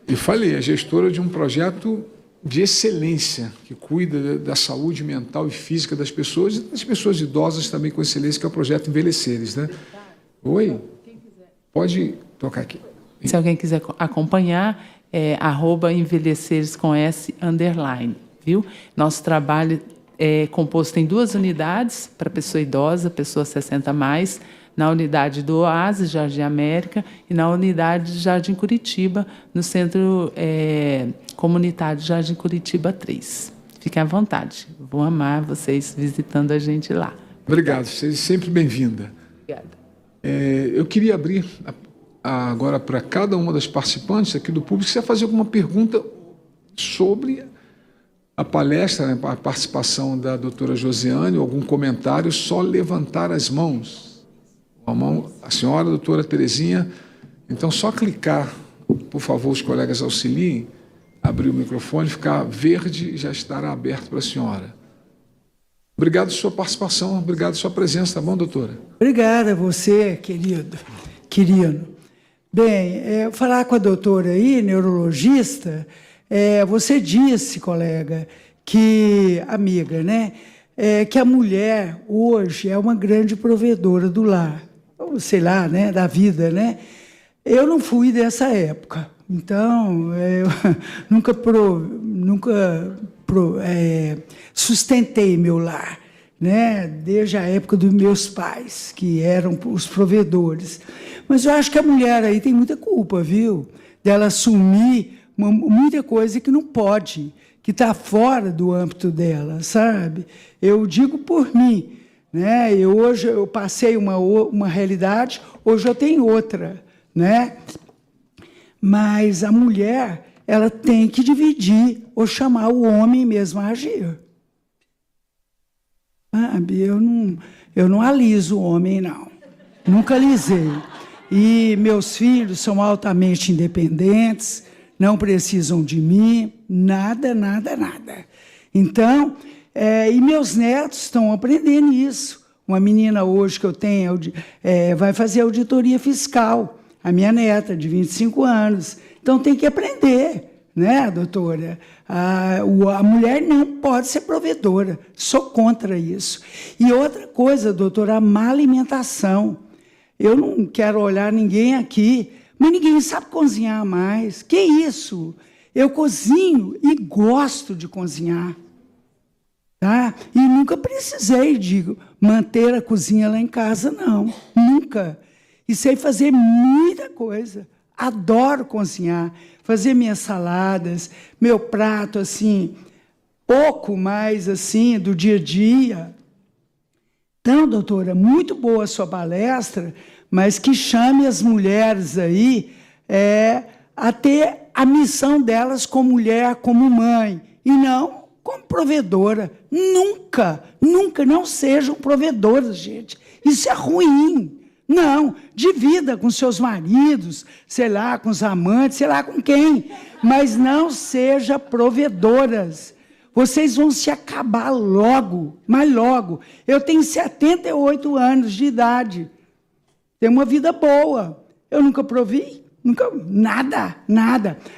E falei, é gestora de um projeto de excelência, que cuida da saúde mental e física das pessoas e das pessoas idosas também com excelência, que é o projeto Envelheceres, né? Oi? Pode tocar aqui. Se alguém quiser acompanhar, @envelheceres com S _, viu? Nosso trabalho é composto em 2 unidades para pessoa idosa, pessoa 60 mais, na unidade do Oásis, Jardim América, e na unidade de Jardim Curitiba, no Centro Comunitário Jardim Curitiba 3. Fiquem à vontade. Vou amar vocês visitando a gente lá. Obrigado, seja sempre bem-vinda. Obrigada. Eu queria abrir agora para cada uma das participantes aqui do público, se você fazer alguma pergunta sobre a palestra, né, a participação da doutora Josiane, algum comentário, só levantar as mãos. A senhora, a doutora Terezinha. Então, só clicar, por favor, os colegas auxiliem, abrir o microfone, ficar verde e já estará aberto para a senhora. Obrigado pela sua participação, obrigado pela sua presença, tá bom, doutora? Obrigada a você, querido. Bem, falar com a doutora aí, neurologista, você disse, colega, que, amiga, né, que a mulher hoje é uma grande provedora do lar, ou sei lá, né, da vida, né? Eu não fui dessa época, então eu nunca sustentei meu lar, né? Desde a época dos meus pais, que eram os provedores. Mas eu acho que a mulher aí tem muita culpa, viu? Dela assumir muita coisa que não pode, que está fora do âmbito dela, sabe? Eu digo por mim, né? Hoje eu passei uma realidade, hoje eu tenho outra, né? Mas a mulher, ela tem que dividir ou chamar o homem mesmo a agir. Sabe? Eu não aliso o homem, não. Nunca alisei. E meus filhos são altamente independentes, não precisam de mim, nada. Então, e meus netos estão aprendendo isso. Uma menina hoje que eu tenho vai fazer auditoria fiscal, a minha neta, de 25 anos. Então, tem que aprender, né, doutora? A mulher não pode ser provedora, sou contra isso. E outra coisa, doutora, a má alimentação. Eu não quero olhar ninguém aqui, mas ninguém sabe cozinhar mais. Que isso? Eu cozinho e gosto de cozinhar. Tá? E nunca precisei de manter a cozinha lá em casa, não. Nunca. E sei fazer muita coisa. Adoro cozinhar, fazer minhas saladas, meu prato, assim, pouco mais, assim, do dia a dia. Então, doutora, muito boa a sua palestra, mas que chame as mulheres aí a ter a missão delas como mulher, como mãe, e não como provedora. Nunca não sejam provedoras, gente. Isso é ruim. Não, divida com seus maridos, sei lá, com os amantes, sei lá com quem, mas não seja provedoras. Vocês vão se acabar logo, mas logo. Eu tenho 78 anos de idade, tenho uma vida boa. Eu nunca provi, nada.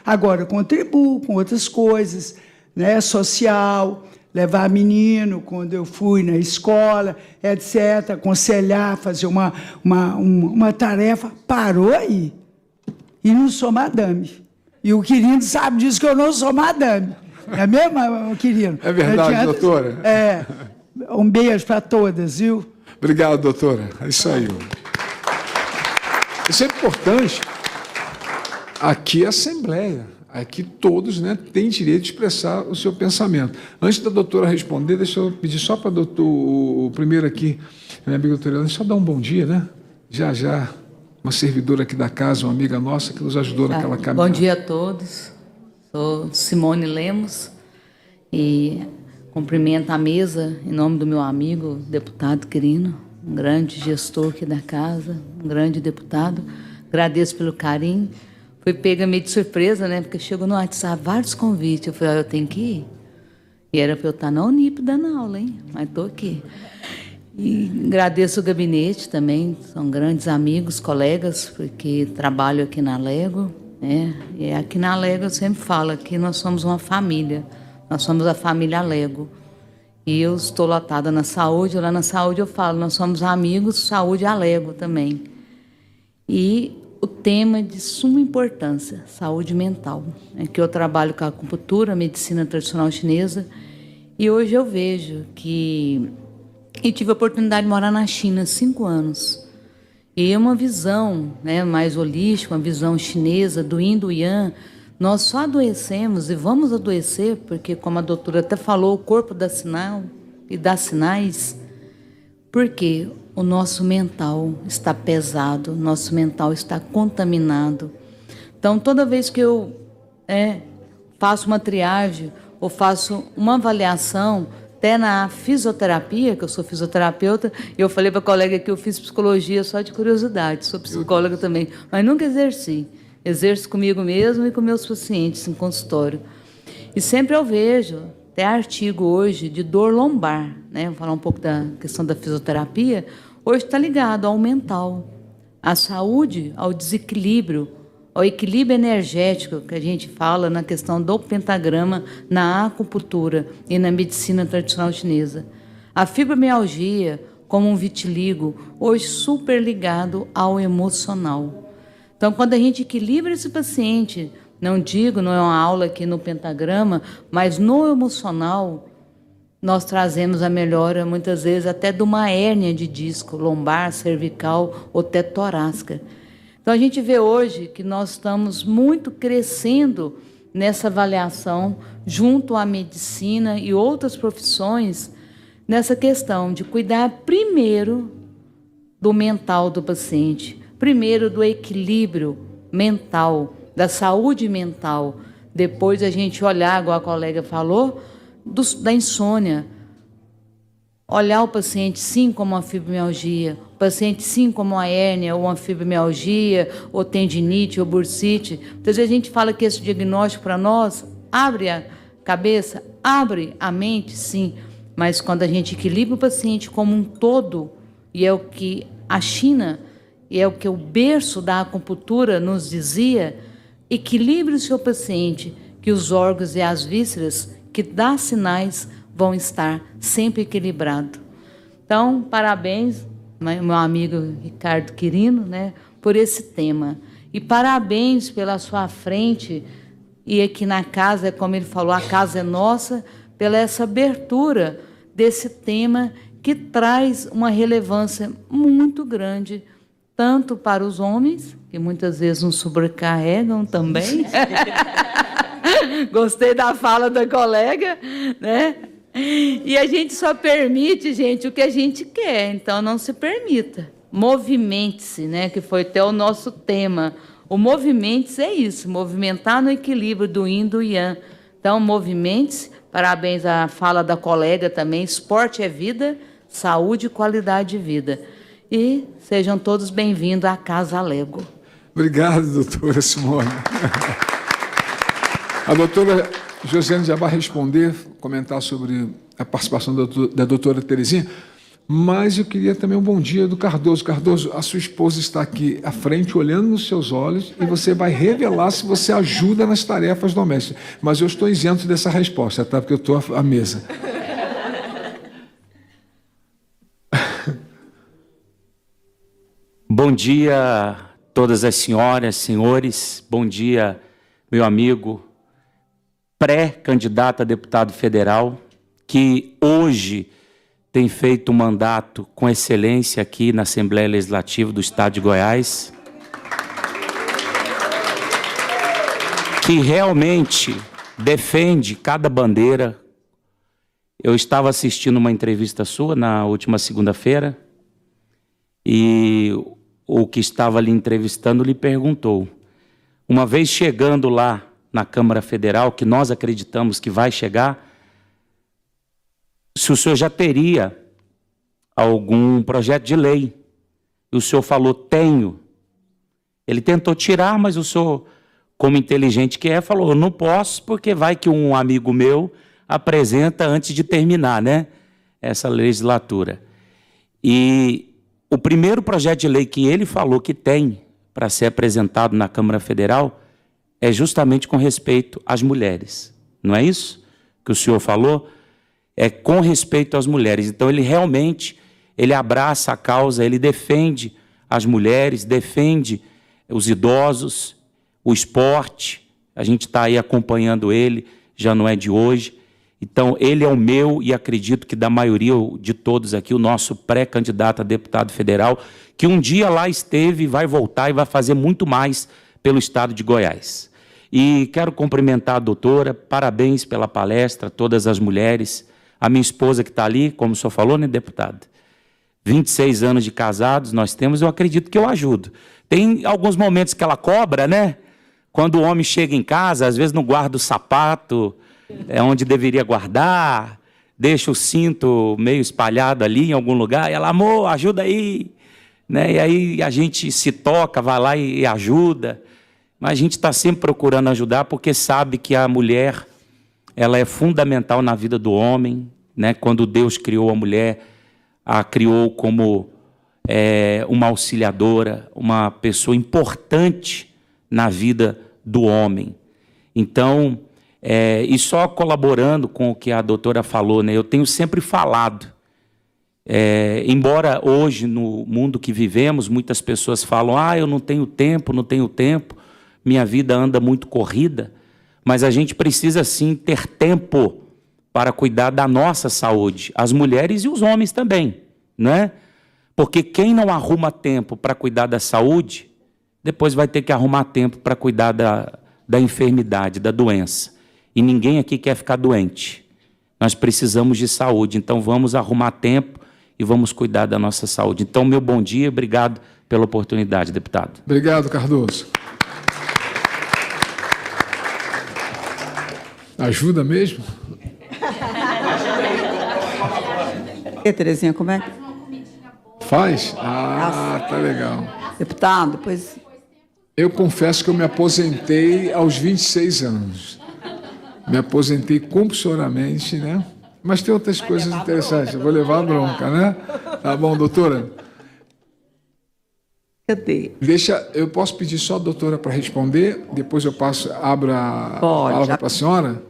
Agora, eu contribuo com outras coisas, né, social, levar menino quando eu fui na escola, etc., aconselhar, fazer uma tarefa. Parou aí. E não sou madame. E o querido sabe disso, que eu não sou madame. É mesmo, querido? É verdade, doutora. Um beijo para todas, viu? Obrigado, doutora. É isso aí. Isso é importante. Aqui é a Assembleia. Aqui todos, né, têm direito de expressar o seu pensamento. Antes da doutora responder, deixa eu pedir só para o primeiro aqui, minha amiga doutora Helena, só dar um bom dia, né? Já, uma servidora aqui da casa, uma amiga nossa que nos ajudou naquela caminhada. Bom dia a todos. Sou Simone Lemos e cumprimento a mesa em nome do meu amigo, deputado Quirino, um grande gestor aqui da casa, um grande deputado. Agradeço pelo carinho. Fui pega meio de surpresa, né? Porque chegou no WhatsApp vários convites. Eu falei, eu tenho que ir. E era para eu estar na Unip dando aula, hein? Mas estou aqui. E agradeço o gabinete também, são grandes amigos, colegas, porque trabalho aqui na Lego, né? E aqui na Lego eu sempre falo que nós somos uma família, nós somos a família Lego. E eu estou lotada na saúde, lá na saúde eu falo, nós somos amigos, saúde a Lego também. E o tema de suma importância, saúde mental, que eu trabalho com a acupuntura, medicina tradicional chinesa, e hoje eu vejo que eu tive a oportunidade de morar na China há 5 anos, e é uma visão, né, mais holística, uma visão chinesa, do yin, do yang. Nós só adoecemos e vamos adoecer, porque, como a doutora até falou, o corpo dá sinal e dá sinais, porque o nosso mental está pesado, o nosso mental está contaminado. Então, toda vez que eu faço uma triagem ou faço uma avaliação, até na fisioterapia, que eu sou fisioterapeuta, e eu falei para a colega que eu fiz psicologia só de curiosidade, sou psicóloga também, mas nunca exerci. Exerço comigo mesmo e com meus pacientes em consultório. E sempre eu vejo, até artigo hoje, de dor lombar, né? Vou falar um pouco da questão da fisioterapia. Hoje está ligado ao mental, à saúde, ao desequilíbrio, ao equilíbrio energético que a gente fala na questão do pentagrama, na acupuntura e na medicina tradicional chinesa. A fibromialgia, como um vitiligo, hoje super ligado ao emocional. Então, quando a gente equilibra esse paciente, não digo, não é uma aula aqui no pentagrama, mas no emocional, nós trazemos a melhora, muitas vezes, até de uma hérnia de disco, lombar, cervical ou até torácica. Então, a gente vê hoje que nós estamos muito crescendo nessa avaliação, junto à medicina e outras profissões, nessa questão de cuidar primeiro do mental do paciente, primeiro do equilíbrio mental, da saúde mental. Depois a gente olhar, igual a colega falou, da insônia. Olhar o paciente sim como uma fibromialgia, o paciente sim como uma hérnia, ou uma fibromialgia, ou tendinite, ou bursite. Muitas vezes a gente fala que esse diagnóstico para nós abre a cabeça, abre a mente, sim. Mas quando a gente equilibra o paciente como um todo, e é o que a China, e é o que o berço da acupuntura nos dizia, equilibre o seu paciente, que os órgãos e as vísceras que dá sinais vão estar sempre equilibrados. Então, parabéns, meu amigo Ricardo Quirino, né, por esse tema. E parabéns pela sua frente, e aqui na casa, como ele falou, a casa é nossa, pela essa abertura desse tema que traz uma relevância muito grande, tanto para os homens, que muitas vezes nos sobrecarregam também. Gostei da fala da colega, né? E a gente só permite, gente, o que a gente quer, então não se permita. Movimente-se, né? Que foi até o nosso tema. O movimente-se é isso, movimentar no equilíbrio do yin e do yang. Então, movimente-se, parabéns à fala da colega também, esporte é vida, saúde e qualidade de vida. E sejam todos bem-vindos à Casa Lego. Obrigado, doutora Simone. A doutora Josiane já vai responder, comentar sobre a participação da doutora Terezinha, mas eu queria também um bom dia do Cardoso. Cardoso, a sua esposa está aqui à frente, olhando nos seus olhos, e você vai revelar se você ajuda nas tarefas domésticas. Mas eu estou isento dessa resposta, tá? Porque eu estou à mesa. Bom dia, todas as senhoras, senhores. Bom dia, meu amigo, pré-candidato a deputado federal, que hoje tem feito um mandato com excelência aqui na Assembleia Legislativa do Estado de Goiás, que realmente defende cada bandeira. Eu estava assistindo uma entrevista sua na última segunda-feira e o que estava lhe entrevistando lhe perguntou, uma vez chegando lá na Câmara Federal, que nós acreditamos que vai chegar, se o senhor já teria algum projeto de lei. E o senhor falou, tenho. Ele tentou tirar, mas o senhor, como inteligente que é, falou, não posso, porque vai que um amigo meu apresenta antes de terminar, né, essa legislatura. E o primeiro projeto de lei que ele falou que tem para ser apresentado na Câmara Federal é justamente com respeito às mulheres. Não é isso que o senhor falou? É com respeito às mulheres. Então, ele realmente abraça a causa, ele defende as mulheres, defende os idosos, o esporte. A gente está aí acompanhando ele, já não é de hoje. Então, ele é o meu e acredito que da maioria de todos aqui, o nosso pré-candidato a deputado federal, que um dia lá esteve, vai voltar e vai fazer muito mais pelo estado de Goiás. E quero cumprimentar a doutora, parabéns pela palestra, todas as mulheres, a minha esposa que está ali, como o senhor falou, né, deputado? 26 anos de casados nós temos, eu acredito que eu ajudo. Tem alguns momentos que ela cobra, né? Quando o homem chega em casa, às vezes não guarda o sapato, onde deveria guardar, deixa o cinto meio espalhado ali em algum lugar, e ela, amor, ajuda aí, né? E aí a gente se toca, vai lá e ajuda, mas a gente está sempre procurando ajudar, porque sabe que a mulher, ela é fundamental na vida do homem, né? Quando Deus criou a mulher, a criou como uma auxiliadora, uma pessoa importante na vida do homem. Então, e só colaborando com o que a doutora falou, né? Eu tenho sempre falado, embora hoje, no mundo que vivemos, muitas pessoas falam, eu não tenho tempo, minha vida anda muito corrida, mas a gente precisa, sim, ter tempo para cuidar da nossa saúde, as mulheres e os homens também, né? Porque quem não arruma tempo para cuidar da saúde, depois vai ter que arrumar tempo para cuidar da enfermidade, da doença. E ninguém aqui quer ficar doente. Nós precisamos de saúde, então vamos arrumar tempo e vamos cuidar da nossa saúde. Então, meu bom dia, obrigado pela oportunidade, deputado. Obrigado, Cardoso. Ajuda mesmo? E Terezinha, como é? Faz? Tá legal. Deputado, pois... Eu confesso que eu me aposentei aos 26 anos. Me aposentei compulsoriamente, né? Mas tem outras coisas interessantes. Eu vou levar a bronca, né? Tá bom, doutora? Cadê? Eu posso pedir só a doutora para responder, depois eu abro a palavra para a senhora?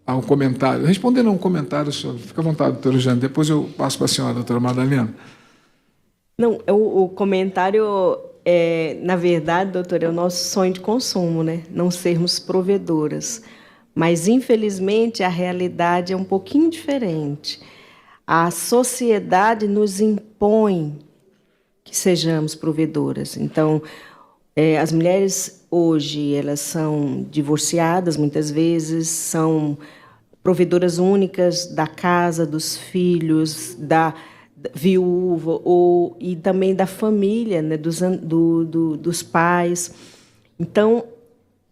Um comentário. Responder não, um comentário, senhor. Fica à vontade, doutora Jane. Depois eu passo para a senhora, doutora Madalena. Não, o comentário, na verdade, doutora, é o nosso sonho de consumo, né? Não sermos provedoras. Mas, infelizmente, a realidade é um pouquinho diferente. A sociedade nos impõe que sejamos provedoras. Então, as mulheres hoje, elas são divorciadas, muitas vezes, são provedoras únicas da casa, dos filhos, da viúva e também da família, né, dos pais. Então,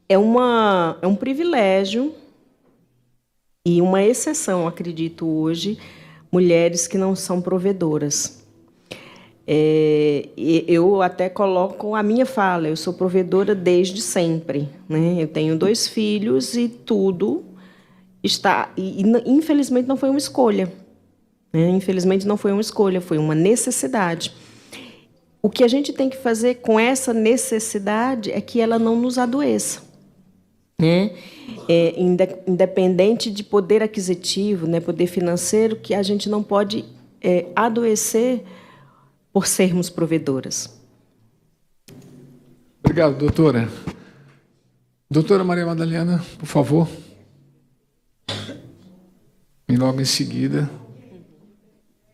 é um privilégio e uma exceção, acredito hoje, mulheres que não são provedoras. Eu até coloco a minha fala, eu sou provedora desde sempre, né? Eu tenho 2 filhos e tudo está... E, infelizmente, não foi uma escolha. Infelizmente, não foi uma escolha, foi uma necessidade. O que a gente tem que fazer com essa necessidade é que ela não nos adoeça. Né? Independente de poder aquisitivo, né, poder financeiro, que a gente não pode adoecer por sermos provedoras. Obrigado, doutora. Doutora Maria Madalena, por favor. E logo em seguida...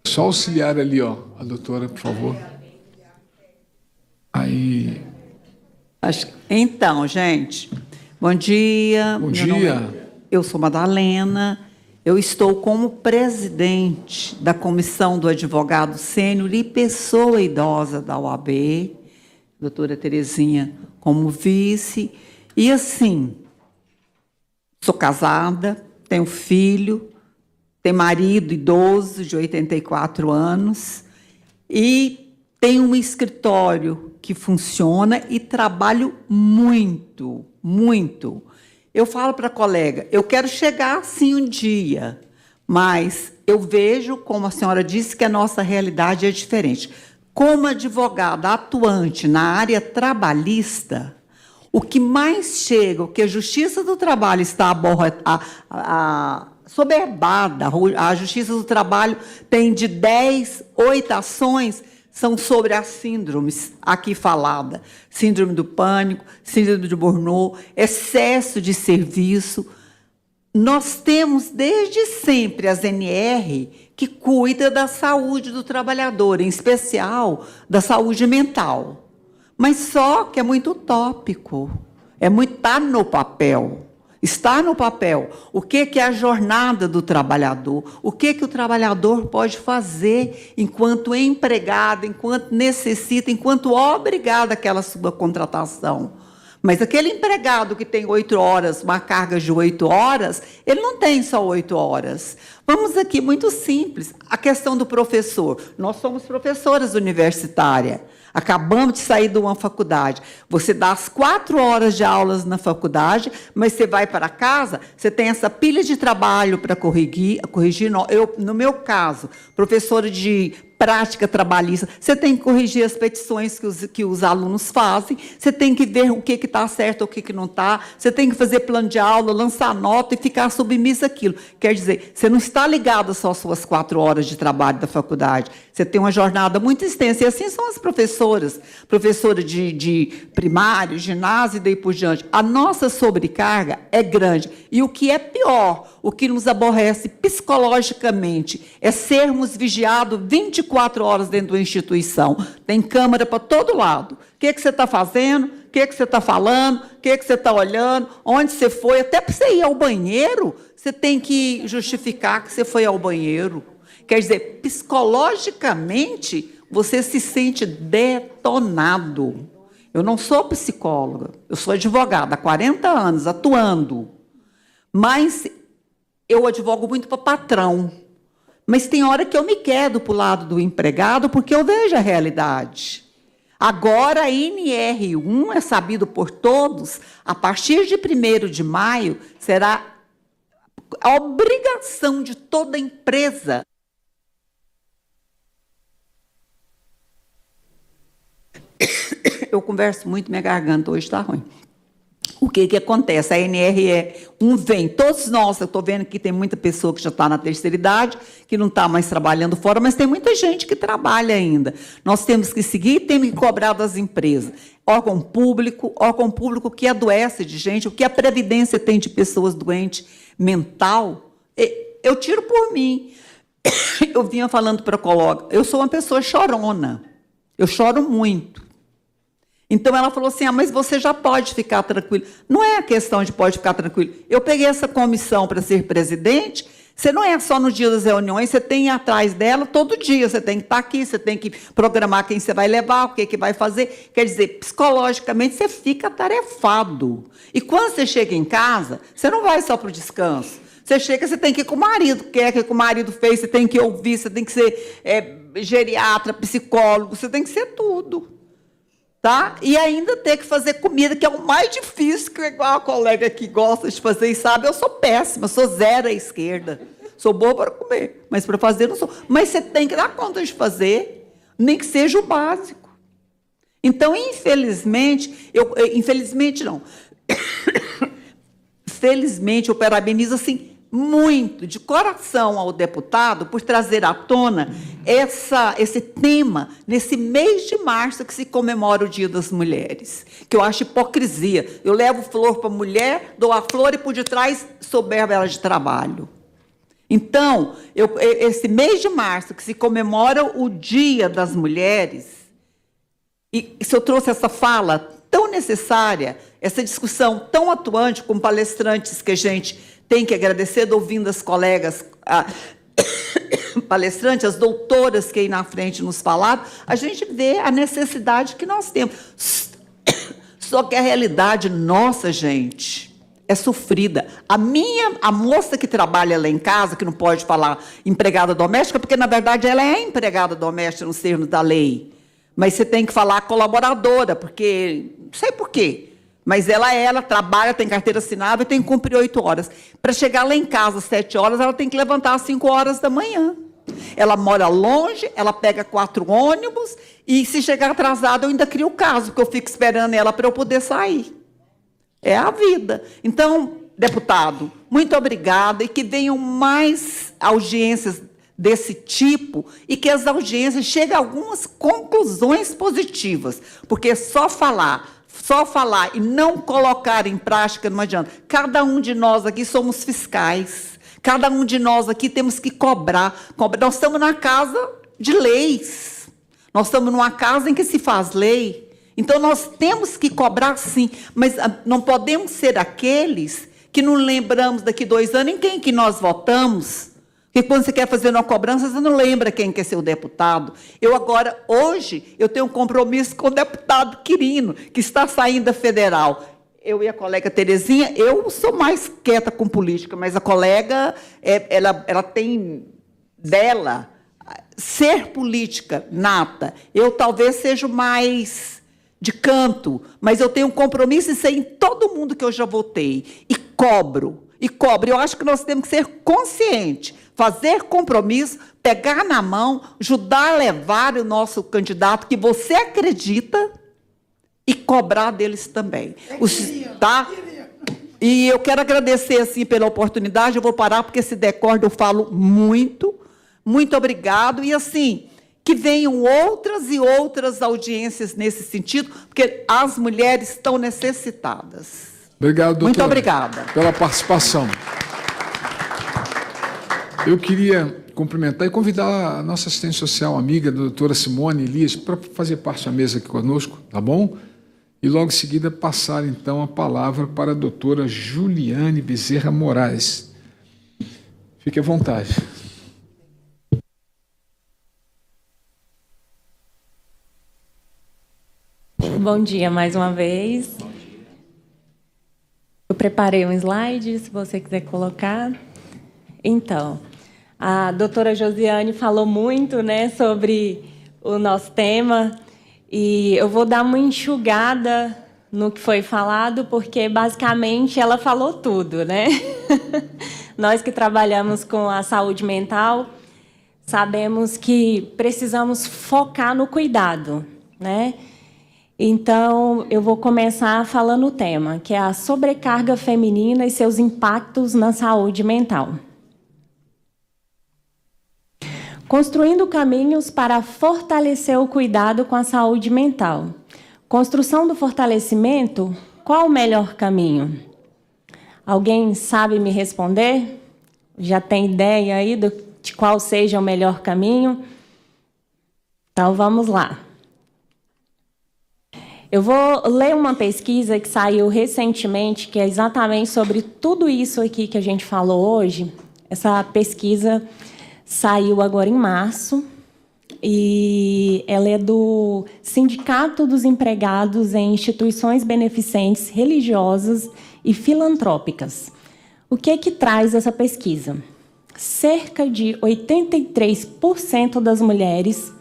Só auxiliar ali, ó, a doutora, por favor. Aí. Então, gente, bom dia. Bom dia. Eu sou Madalena. Eu estou como presidente da comissão do advogado sênior e pessoa idosa da OAB, doutora Terezinha como vice. E assim, sou casada, tenho filho. Tem marido idoso de 84 anos e tem um escritório que funciona e trabalho muito, muito. Eu falo para a colega, eu quero chegar assim um dia, mas eu vejo, como a senhora disse, que a nossa realidade é diferente. Como advogada atuante na área trabalhista, o que mais chega, o que a Justiça do Trabalho está soberbada. A Justiça do Trabalho tem de 10, 8 ações são sobre as síndromes aqui falada. Síndrome do pânico, síndrome de Burnout, excesso de serviço. Nós temos desde sempre as NR que cuida da saúde do trabalhador, em especial da saúde mental. Mas só que é muito utópico. Está no papel. Está no papel o que é a jornada do trabalhador, o que o trabalhador pode fazer enquanto empregado, enquanto necessita, enquanto obrigado àquela subcontratação. Mas aquele empregado que tem 8 horas, uma carga de 8 horas, ele não tem só 8 horas. Vamos aqui, muito simples, a questão do professor. Nós somos professoras universitárias, acabamos de sair de uma faculdade. Você dá as 4 horas de aulas na faculdade, mas você vai para casa, você tem essa pilha de trabalho para corrigir. No meu caso, professora de prática trabalhista, você tem que corrigir as petições que os alunos fazem, você tem que ver o que está certo, o que não está, você tem que fazer plano de aula, lançar nota e ficar submissa àquilo. Quer dizer, você não está ligado só às suas 4 horas de trabalho da faculdade, você tem uma jornada muito extensa, e assim são as professoras de primário, ginásio e daí por diante. A nossa sobrecarga é grande, e o que é pior, o que nos aborrece psicologicamente, é sermos vigiados 24 horas dentro da instituição. Tem câmera para todo lado. O que você está fazendo? O que você está falando? O que você está olhando? Onde você foi? Até para você ir ao banheiro, você tem que justificar que você foi ao banheiro. Quer dizer, psicologicamente, você se sente detonado. Eu não sou psicóloga, eu sou advogada há 40 anos, atuando. Mas eu advogo muito para patrão. Mas tem hora que eu me quedo para o lado do empregado, porque eu vejo a realidade. Agora, a NR1 é sabido por todos, a partir de 1º de maio, será a obrigação de toda empresa. Eu converso muito, minha garganta hoje está ruim. O que acontece? A NRE1 vem, todos nós, eu estou vendo que tem muita pessoa que já está na terceira idade, que não está mais trabalhando fora, mas tem muita gente que trabalha ainda. Nós temos que seguir e temos que cobrar das empresas. Órgão público que adoece de gente, o que a Previdência tem de pessoas doentes mental, eu tiro por mim. Eu vinha falando para a colega, eu sou uma pessoa chorona, eu choro muito. Então, ela falou assim, mas você já pode ficar tranquilo. Não é a questão de pode ficar tranquilo. Eu peguei essa comissão para ser presidente, você não é só no dia das reuniões, você tem atrás dela todo dia, você tem que estar aqui, você tem que programar quem você vai levar, o que vai fazer. Quer dizer, psicologicamente, você fica atarefado. E quando você chega em casa, você não vai só para o descanso. Você chega, você tem que ir com o marido, o que é que o marido fez, você tem que ouvir, você tem que ser geriatra, psicólogo, você tem que ser tudo. Tá? E ainda ter que fazer comida, que é o mais difícil, que igual a colega que gosta de fazer e sabe, eu sou péssima, sou zero à esquerda. Sou boa para comer, mas para fazer não sou. Mas você tem que dar conta de fazer, nem que seja o básico. Então, infelizmente, infelizmente não. Felizmente, eu parabenizo assim, muito, de coração, ao deputado por trazer à tona esse tema nesse mês de março que se comemora o Dia das Mulheres, que eu acho hipocrisia. Eu levo flor para a mulher, dou a flor e por detrás soberba ela de trabalho. Então, esse mês de março que se comemora o Dia das Mulheres, e se eu trouxe essa fala tão necessária, essa discussão tão atuante com palestrantes que a gente tem que agradecer, ouvindo as colegas palestrantes, as doutoras que aí na frente nos falaram, a gente vê a necessidade que nós temos. Só que a realidade nossa, gente, é sofrida. A moça que trabalha lá em casa, que não pode falar empregada doméstica, porque, na verdade, ela é empregada doméstica nos termos da lei. Mas você tem que falar colaboradora, porque... Não sei por quê. Mas ela trabalha, tem carteira assinada e tem que cumprir 8 horas. Para chegar lá em casa às 7 horas, ela tem que levantar às 5 horas da manhã. Ela mora longe, ela pega 4 ônibus e, se chegar atrasada, eu ainda crio o caso, porque eu fico esperando ela para eu poder sair. É a vida. Então, deputado, muito obrigada e que venham mais audiências desse tipo e que as audiências cheguem a algumas conclusões positivas, porque só falar e não colocar em prática não adianta. Cada um de nós aqui somos fiscais. Cada um de nós aqui temos que cobrar. Nós estamos na casa de leis. Nós estamos numa casa em que se faz lei. Então, nós temos que cobrar, sim. Mas não podemos ser aqueles que não lembramos daqui 2 anos em quem que nós votamos. Porque quando você quer fazer uma cobrança, você não lembra quem quer ser o deputado. Hoje, eu tenho um compromisso com o deputado Quirino, que está saindo da federal. eu e a colega Terezinha, eu sou mais quieta com política, mas a colega, ela tem dela ser política nata. Eu talvez seja mais de canto, mas eu tenho um compromisso em ser em todo mundo que eu já votei. E cobro. Eu acho que nós temos que ser conscientes, fazer compromisso, pegar na mão, ajudar a levar o nosso candidato que você acredita e cobrar deles também. Tá? E eu quero agradecer assim, pela oportunidade, eu vou parar, porque esse decorde eu falo muito. Muito obrigado. E, assim, que venham outras e outras audiências nesse sentido, porque as mulheres estão necessitadas. Obrigado, doutora. Muito obrigada. Pela participação. Eu queria cumprimentar e convidar a nossa assistente social, amiga, a doutora Simone Elias, para fazer parte da mesa aqui conosco, tá bom? E logo em seguida passar, então, a palavra para a doutora Juliane Bezerra Moraes. Fique à vontade. Bom dia mais uma vez. Eu preparei um slide, se você quiser colocar. Então, a doutora Josiane falou muito, né, sobre o nosso tema, e eu vou dar uma enxugada no que foi falado, porque basicamente ela falou tudo, né? Nós que trabalhamos com a saúde mental, sabemos que precisamos focar no cuidado, né? Então, eu vou começar falando o tema, que é a sobrecarga feminina e seus impactos na saúde mental. Construindo caminhos para fortalecer o cuidado com a saúde mental. Construção do fortalecimento, qual o melhor caminho? Alguém sabe me responder? Já tem ideia aí de qual seja o melhor caminho? Então, vamos lá. Eu vou ler uma pesquisa que saiu recentemente, que é exatamente sobre tudo isso aqui que a gente falou hoje. Essa pesquisa saiu agora em março, e ela é do Sindicato dos Empregados em Instituições Beneficentes Religiosas e Filantrópicas. O que é que traz essa pesquisa? Cerca de 83% das mulheres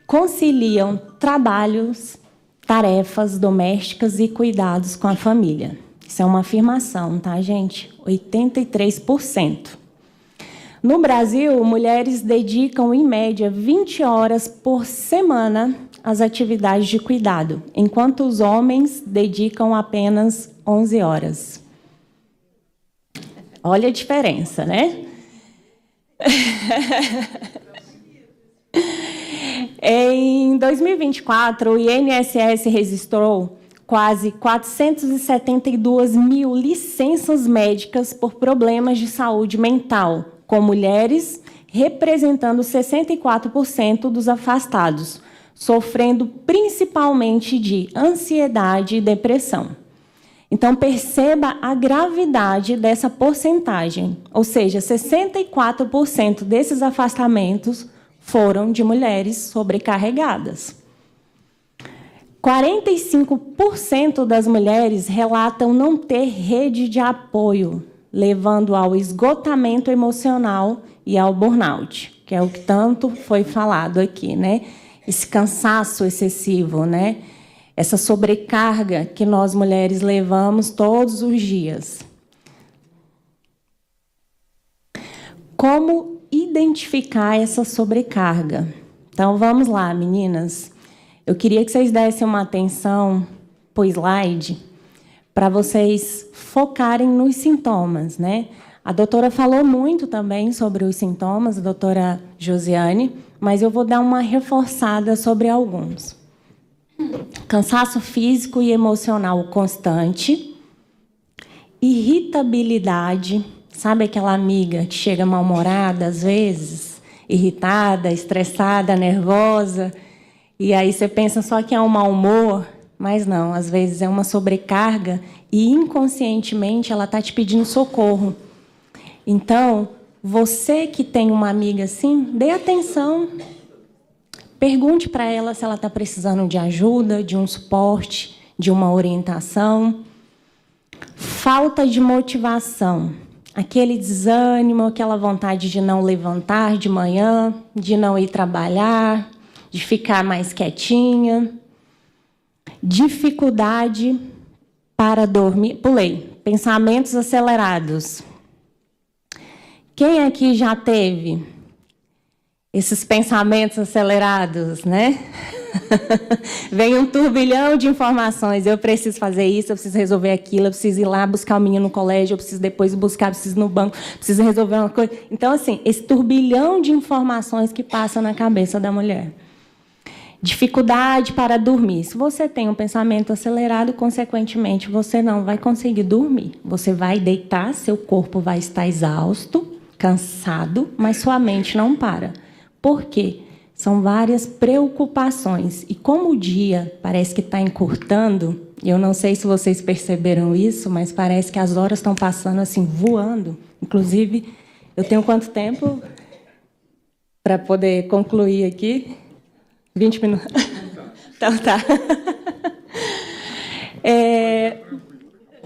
conciliam trabalhos, tarefas domésticas e cuidados com a família. Isso é uma afirmação, tá, gente? 83%. No Brasil, mulheres dedicam, em média, 20 horas por semana às atividades de cuidado, enquanto os homens dedicam apenas 11 horas. Olha a diferença, né? Em 2024, o INSS registrou quase 472 mil licenças médicas por problemas de saúde mental, com mulheres representando 64% dos afastados, sofrendo principalmente de ansiedade e depressão. Então, perceba a gravidade dessa porcentagem, ou seja, 64% desses afastamentos foram de mulheres sobrecarregadas. 45% das mulheres relatam não ter rede de apoio, levando ao esgotamento emocional e ao burnout, que é o que tanto foi falado aqui, né? Esse cansaço excessivo, né? Essa sobrecarga que nós mulheres levamos todos os dias. Como identificar essa sobrecarga? Então, vamos lá, meninas. Eu queria que vocês dessem uma atenção para o slide, para vocês focarem nos sintomas, né? A doutora falou muito também sobre os sintomas, a doutora Josiane, mas eu vou dar uma reforçada sobre alguns. Cansaço físico e emocional constante, irritabilidade, sabe aquela amiga que chega mal-humorada às vezes, irritada, estressada, nervosa, e aí você pensa só que é um mau humor, mas não, às vezes é uma sobrecarga e inconscientemente ela está te pedindo socorro. Então, você que tem uma amiga assim, dê atenção. Pergunte para ela se ela está precisando de ajuda, de um suporte, de uma orientação. falta de motivação, aquele desânimo, aquela vontade de não levantar de manhã, de não ir trabalhar, de ficar mais quietinha, dificuldade para dormir. Pulei. Pensamentos acelerados. Quem aqui já teve esses pensamentos acelerados, né? Vem um turbilhão de informações. Eu preciso fazer isso, eu preciso resolver aquilo, eu preciso ir lá buscar o menino no colégio, eu preciso depois buscar, eu preciso ir no banco, preciso resolver uma coisa. Então, assim, esse turbilhão de informações que passa na cabeça da mulher. Dificuldade para dormir. Se você tem um pensamento acelerado, consequentemente, você não vai conseguir dormir. Você vai deitar, seu corpo vai estar exausto, cansado, mas sua mente não para. Por quê? São várias preocupações. E como o dia parece que está encurtando, eu não sei se vocês perceberam isso, mas parece que as horas estão passando assim, voando. Inclusive, eu tenho quanto tempo para poder concluir aqui? 20 minutos. Então tá.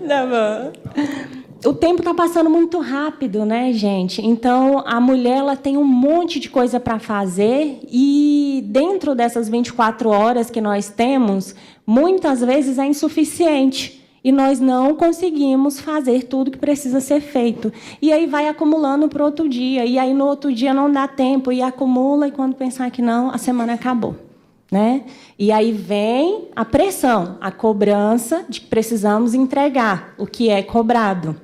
Tá bom. O tempo está passando muito rápido, né, gente? Então, a mulher ela tem um monte de coisa para fazer e dentro dessas 24 horas que nós temos, muitas vezes é insuficiente e nós não conseguimos fazer tudo que precisa ser feito. E aí vai acumulando para o outro dia, e aí no outro dia não dá tempo, e acumula, e quando pensar que não, a semana acabou. Né? E aí vem a pressão, a cobrança de que precisamos entregar o que é cobrado.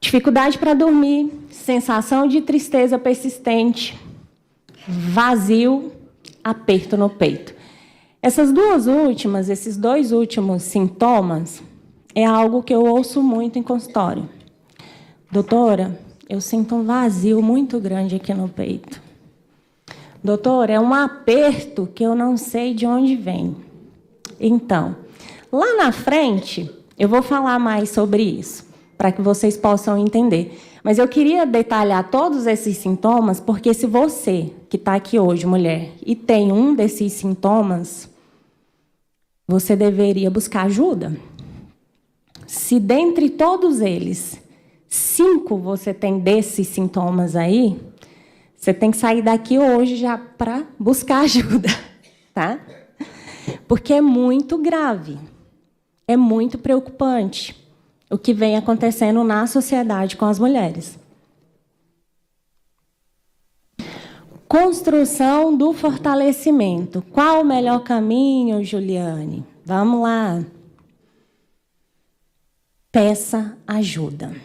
Dificuldade para dormir, sensação de tristeza persistente, vazio, aperto no peito. Esses dois últimos sintomas é algo que eu ouço muito em consultório. Doutora, eu sinto um vazio muito grande aqui no peito. Doutora, é um aperto que eu não sei de onde vem. Então, lá na frente, eu vou falar mais sobre isso, para que vocês possam entender. Mas eu queria detalhar todos esses sintomas, porque se você, que está aqui hoje, mulher, e tem um desses sintomas, você deveria buscar ajuda. Se dentre todos eles, 5 você tem desses sintomas aí, você tem que sair daqui hoje já para buscar ajuda, tá? Porque é muito grave, é muito preocupante o que vem acontecendo na sociedade com as mulheres. Construção do fortalecimento. Qual o melhor caminho, Juliane? Vamos lá. Peça ajuda.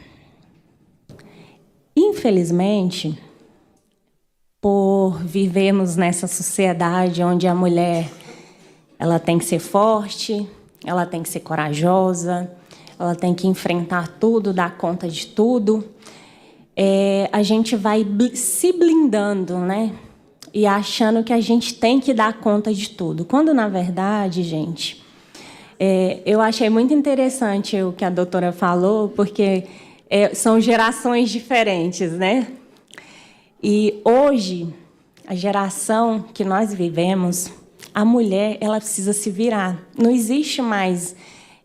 Infelizmente, por vivermos nessa sociedade onde a mulher ela tem que ser forte, ela tem que ser corajosa, ela tem que enfrentar tudo, dar conta de tudo, a gente vai se blindando, né? E achando que a gente tem que dar conta de tudo. Quando, na verdade, gente, eu achei muito interessante o que a doutora falou, porque são gerações diferentes, né? E hoje, a geração que nós vivemos, a mulher ela precisa se virar. Não existe mais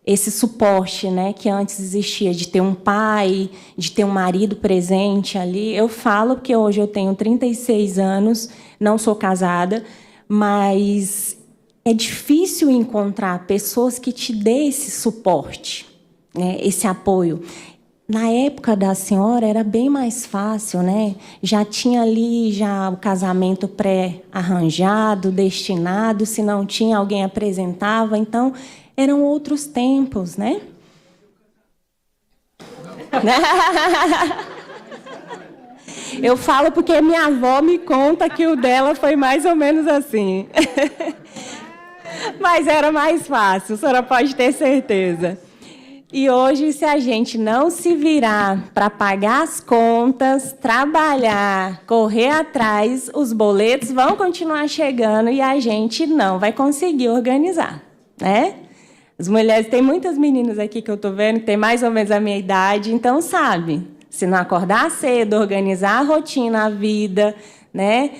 esse suporte, né, que antes existia, de ter um pai, de ter um marido presente ali. Eu falo porque hoje eu tenho 36 anos, não sou casada, mas é difícil encontrar pessoas que te dêem esse suporte, né, esse apoio. Na época da senhora era bem mais fácil, né? Já tinha ali o casamento pré-arranjado, destinado, se não tinha, alguém apresentava. Então, eram outros tempos, né? Eu falo porque minha avó me conta que o dela foi mais ou menos assim. Mas era mais fácil, a senhora pode ter certeza. E hoje, se a gente não se virar para pagar as contas, trabalhar, correr atrás, os boletos vão continuar chegando e a gente não vai conseguir organizar, né? As mulheres, tem muitas meninas aqui que eu estou vendo que tem mais ou menos a minha idade, então sabe, se não acordar cedo, organizar a rotina, a vida, né?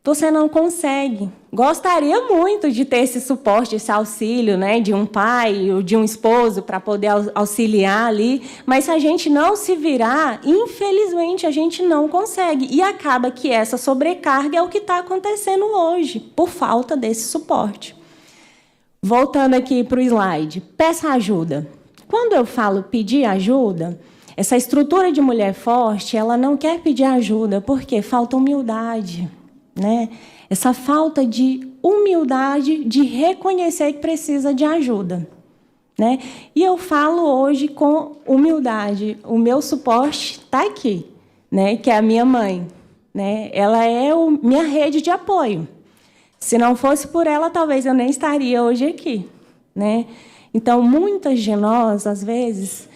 você não consegue. Gostaria muito de ter esse suporte, esse auxílio, né, de um pai ou de um esposo para poder auxiliar ali, mas se a gente não se virar, infelizmente a gente não consegue. E acaba que essa sobrecarga é o que está acontecendo hoje, por falta desse suporte. Voltando aqui para o slide, peça ajuda. Quando eu falo pedir ajuda, essa estrutura de mulher forte, ela não quer pedir ajuda, porque falta humildade, né? Essa falta de humildade de reconhecer que precisa de ajuda, né? E eu falo hoje com humildade. O meu suporte está aqui, né? Que é a minha mãe, né? Ela é minha rede de apoio. Se não fosse por ela, talvez eu nem estaria hoje aqui, né? Então, muitas de nós, às vezes,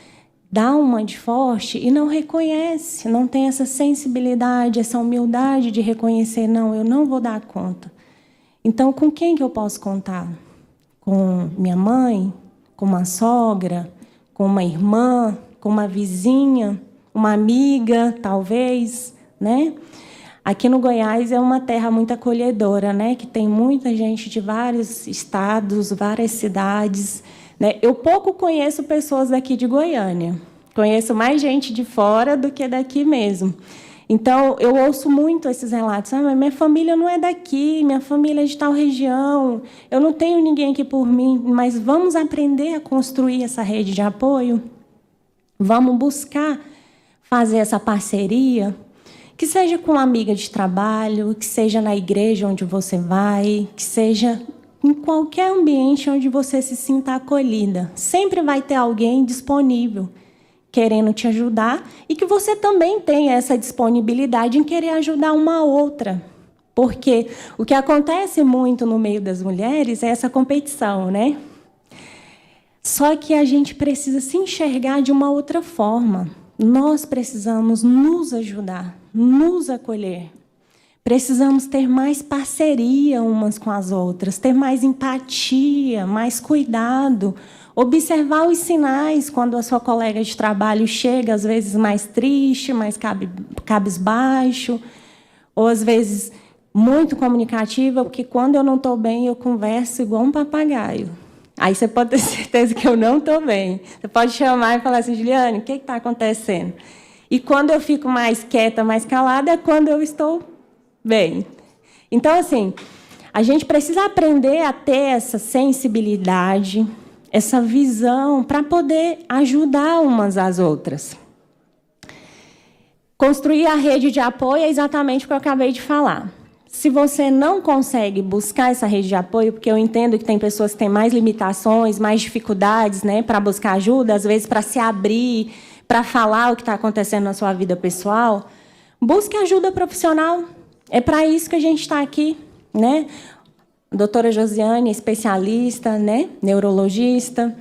dá uma de forte e não reconhece, não tem essa sensibilidade, essa humildade de reconhecer, não, eu não vou dar conta. Então, com quem que eu posso contar? Com minha mãe? Com uma sogra? Com uma irmã? Com uma vizinha? Uma amiga, talvez, né? Aqui no Goiás é uma terra muito acolhedora, né? Que tem muita gente de vários estados, várias cidades, né? Eu pouco conheço pessoas daqui de Goiânia. Conheço mais gente de fora do que daqui mesmo. Então, eu ouço muito esses relatos. Mas minha família não é daqui, minha família é de tal região, eu não tenho ninguém aqui por mim, mas vamos aprender a construir essa rede de apoio? Vamos buscar fazer essa parceria? Que seja com uma amiga de trabalho, que seja na igreja onde você vai, que seja em qualquer ambiente onde você se sinta acolhida. Sempre vai ter alguém disponível, querendo te ajudar, e que você também tenha essa disponibilidade em querer ajudar uma outra. Porque o que acontece muito no meio das mulheres é essa competição, né? Só que a gente precisa se enxergar de uma outra forma. Nós precisamos nos ajudar, nos acolher. Precisamos ter mais parceria umas com as outras, ter mais empatia, mais cuidado, observar os sinais quando a sua colega de trabalho chega, às vezes mais triste, mais cabisbaixo, ou às vezes muito comunicativa, porque quando eu não estou bem, eu converso igual um papagaio. Aí você pode ter certeza que eu não estou bem. Você pode chamar e falar assim, Juliane, o que está acontecendo? E quando eu fico mais quieta, mais calada, é quando eu estou bem. Então, assim, a gente precisa aprender a ter essa sensibilidade, essa visão, para poder ajudar umas às outras. Construir a rede de apoio é exatamente o que eu acabei de falar. Se você não consegue buscar essa rede de apoio, porque eu entendo que tem pessoas que têm mais limitações, mais dificuldades, né, para buscar ajuda, às vezes para se abrir, para falar o que está acontecendo na sua vida pessoal, busque ajuda profissional. É para isso que a gente está aqui, né? A doutora Josiane é especialista, né? Neurologista.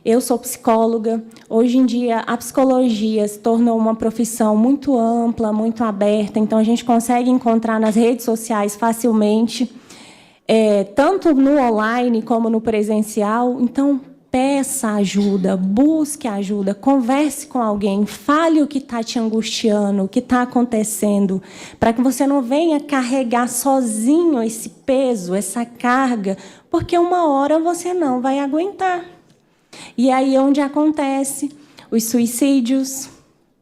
Eu sou psicóloga. Hoje em dia, a psicologia se tornou uma profissão muito ampla, muito aberta. Então, a gente consegue encontrar nas redes sociais facilmente, tanto no online como no presencial. Então, peça ajuda, busque ajuda, converse com alguém, fale o que está te angustiando, o que está acontecendo, para que você não venha carregar sozinho esse peso, essa carga, porque uma hora você não vai aguentar. E aí é onde acontece os suicídios,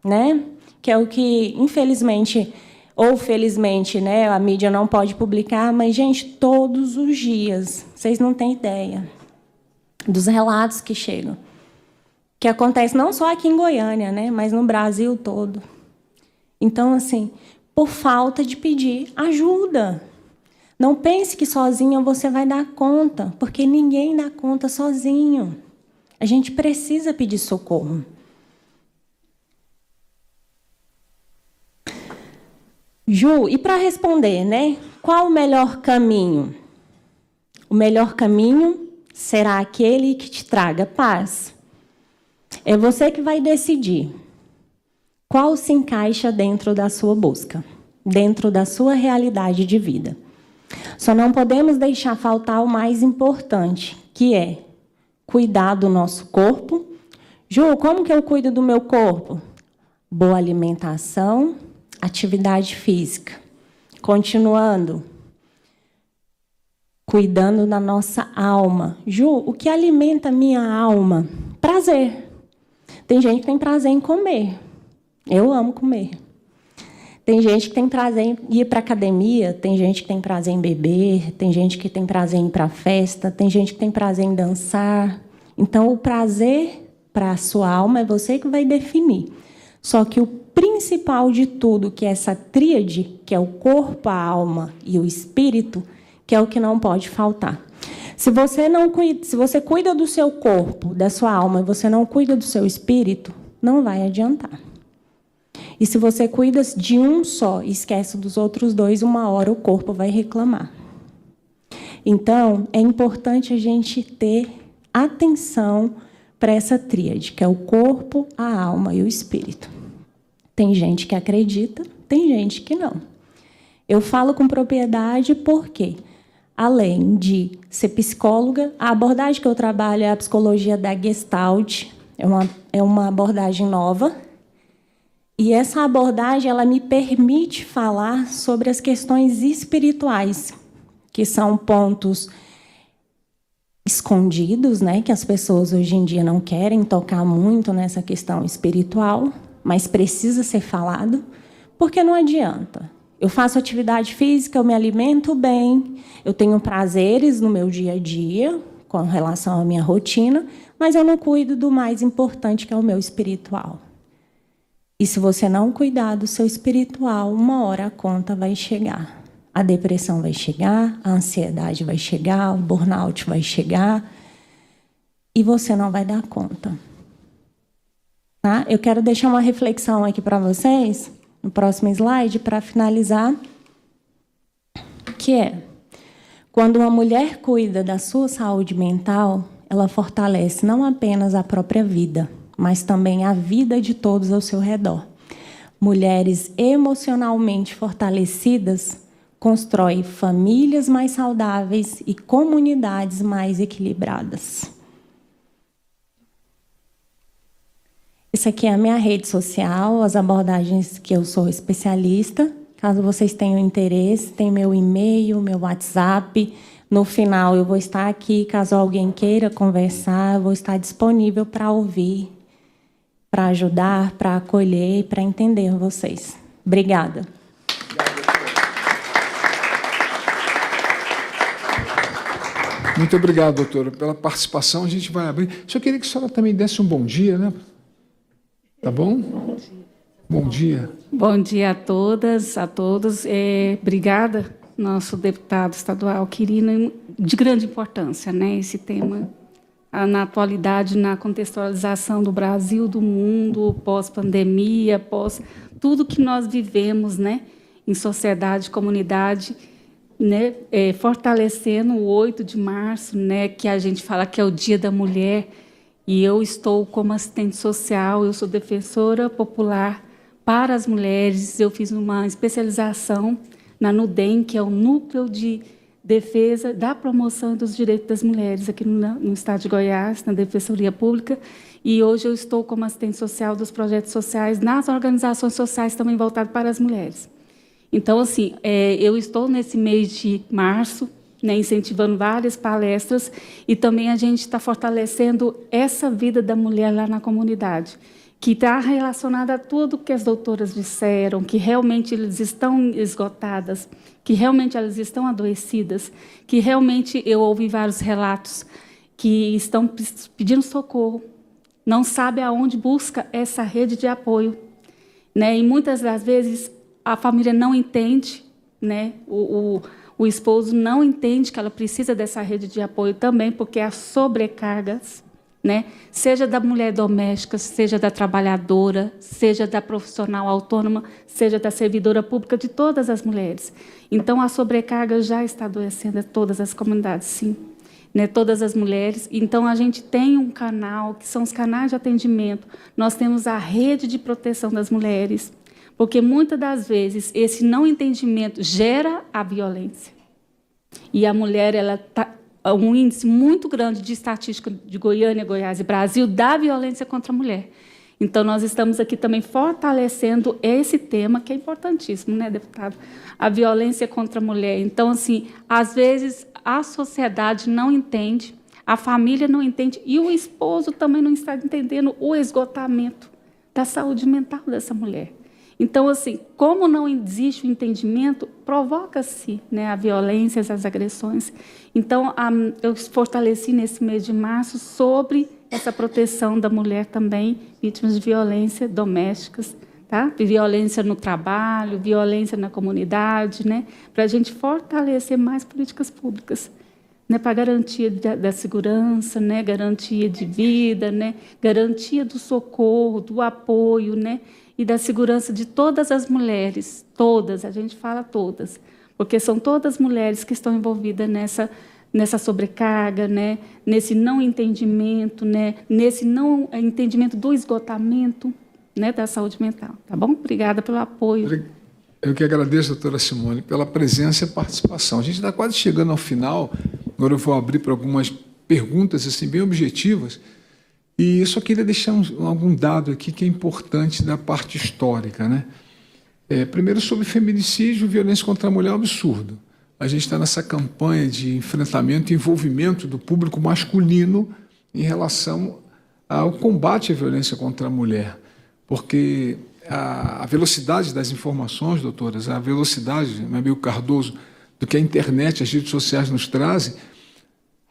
né? Que é o que, infelizmente, ou felizmente, né, a mídia não pode publicar, mas, gente, todos os dias, vocês não têm ideia dos relatos que chegam, que acontece não só aqui em Goiânia, né, mas no Brasil todo. Então, assim, por falta de pedir ajuda. Não pense que sozinha você vai dar conta, porque ninguém dá conta sozinho. A gente precisa pedir socorro. Ju, e para responder, né? Qual o melhor caminho? O melhor caminho será aquele que te traga paz. É você que vai decidir qual se encaixa dentro da sua busca, dentro da sua realidade de vida. Só não podemos deixar faltar o mais importante, que é cuidar do nosso corpo. Ju, como que eu cuido do meu corpo? Boa alimentação, atividade física. Continuando, cuidando da nossa alma. Ju, o que alimenta a minha alma? Prazer. Tem gente que tem prazer em comer. Eu amo comer. Tem gente que tem prazer em ir para a academia, tem gente que tem prazer em beber, tem gente que tem prazer em ir para a festa, tem gente que tem prazer em dançar. Então, o prazer para a sua alma é você que vai definir. Só que o principal de tudo, que é essa tríade, que é o corpo, a alma e o espírito, que é o que não pode faltar. Se você cuida do seu corpo, da sua alma, e você não cuida do seu espírito, não vai adiantar. E se você cuida de um só e esquece dos outros dois, uma hora o corpo vai reclamar. Então, é importante a gente ter atenção para essa tríade, que é o corpo, a alma e o espírito. Tem gente que acredita, tem gente que não. Eu falo com propriedade porque, além de ser psicóloga, a abordagem que eu trabalho é a psicologia da Gestalt, é uma abordagem nova. E essa abordagem ela me permite falar sobre as questões espirituais, que são pontos escondidos, né, que as pessoas hoje em dia não querem tocar muito nessa questão espiritual, mas precisa ser falado, porque não adianta. Eu faço atividade física, eu me alimento bem, eu tenho prazeres no meu dia a dia, com relação à minha rotina, mas eu não cuido do mais importante, que é o meu espiritual. E se você não cuidar do seu espiritual, uma hora a conta vai chegar. A depressão vai chegar, a ansiedade vai chegar, o burnout vai chegar, e você não vai dar conta. Tá? Eu quero deixar uma reflexão aqui para vocês, no próximo slide, para finalizar, que é, quando uma mulher cuida da sua saúde mental, ela fortalece não apenas a própria vida, mas também a vida de todos ao seu redor. Mulheres emocionalmente fortalecidas constroem famílias mais saudáveis e comunidades mais equilibradas. Essa aqui é a minha rede social, as abordagens que eu sou especialista. Caso vocês tenham interesse, tem meu e-mail, meu WhatsApp. No final, eu vou estar aqui, caso alguém queira conversar, eu vou estar disponível para ouvir, para ajudar, para acolher, para entender vocês. Obrigada. Muito obrigado, doutora, pela participação. A gente vai abrir. Só queria que a senhora também desse um bom dia, né? Tá bom? Bom dia. Bom dia a todas, a todos. Obrigada, nosso deputado estadual Quirino, de grande importância, né? Esse tema, na atualidade, na contextualização do Brasil, do mundo, pós-pandemia, pós tudo que nós vivemos, né? Em sociedade, comunidade, né? Fortalecendo o 8 de março, né? Que a gente fala que é o Dia da Mulher, e eu estou como assistente social, eu sou defensora popular para as mulheres. Eu fiz uma especialização na NUDEM, que é o Núcleo de Defesa da Promoção dos Direitos das Mulheres, aqui no estado de Goiás, na Defensoria Pública, e hoje eu estou como assistente social dos projetos sociais nas organizações sociais também voltadas para as mulheres. Então, assim, eu estou nesse mês de março, né, incentivando várias palestras, e também a gente está fortalecendo essa vida da mulher lá na comunidade, que está relacionada a tudo que as doutoras disseram, que realmente eles estão esgotadas, que realmente elas estão adoecidas, que realmente eu ouvi vários relatos que estão pedindo socorro, não sabe aonde busca essa rede de apoio, né? E muitas das vezes a família não entende, né? O esposo não entende que ela precisa dessa rede de apoio também, porque há sobrecargas, né? Seja da mulher doméstica, seja da trabalhadora, seja da profissional autônoma, seja da servidora pública, de todas as mulheres. Então, a sobrecarga já está adoecendo todas as comunidades, sim, né? Todas as mulheres. Então, a gente tem um canal, que são os canais de atendimento. Nós temos a rede de proteção das mulheres, porque, muitas das vezes, esse não entendimento gera a violência. E a mulher, ela está... um índice muito grande de estatística de Goiânia, Goiás e Brasil da violência contra a mulher. Então, nós estamos aqui também fortalecendo esse tema, que é importantíssimo, né, deputado? A violência contra a mulher. Então, assim, às vezes, a sociedade não entende, a família não entende e o esposo também não está entendendo o esgotamento da saúde mental dessa mulher. Então, assim, como não existe o entendimento, provoca-se, né, a violência, as agressões. Então, eu fortaleci nesse mês de março sobre essa proteção da mulher também, vítimas de violência domésticas, tá? Violência no trabalho, violência na comunidade, né? Para a gente fortalecer mais políticas públicas, né? Para garantia da segurança, né? Garantia de vida, né? Garantia do socorro, do apoio, né? E da segurança de todas as mulheres, todas, a gente fala todas, porque são todas mulheres que estão envolvidas nessa sobrecarga, né? Nesse não entendimento, né? Nesse não entendimento do esgotamento, né? Da saúde mental. Tá bom? Obrigada pelo apoio. Eu que agradeço, doutora Simone, pela presença e participação. A gente está quase chegando ao final, agora eu vou abrir para algumas perguntas assim, bem objetivas, e eu só queria deixar algum dado aqui que é importante da parte histórica, né? Primeiro, sobre feminicídio e violência contra a mulher é um absurdo. A gente está nessa campanha de enfrentamento e envolvimento do público masculino em relação ao combate à violência contra a mulher, porque a velocidade das informações, doutoras, a velocidade, Mabel Cardoso, do que a internet, as redes sociais nos trazem,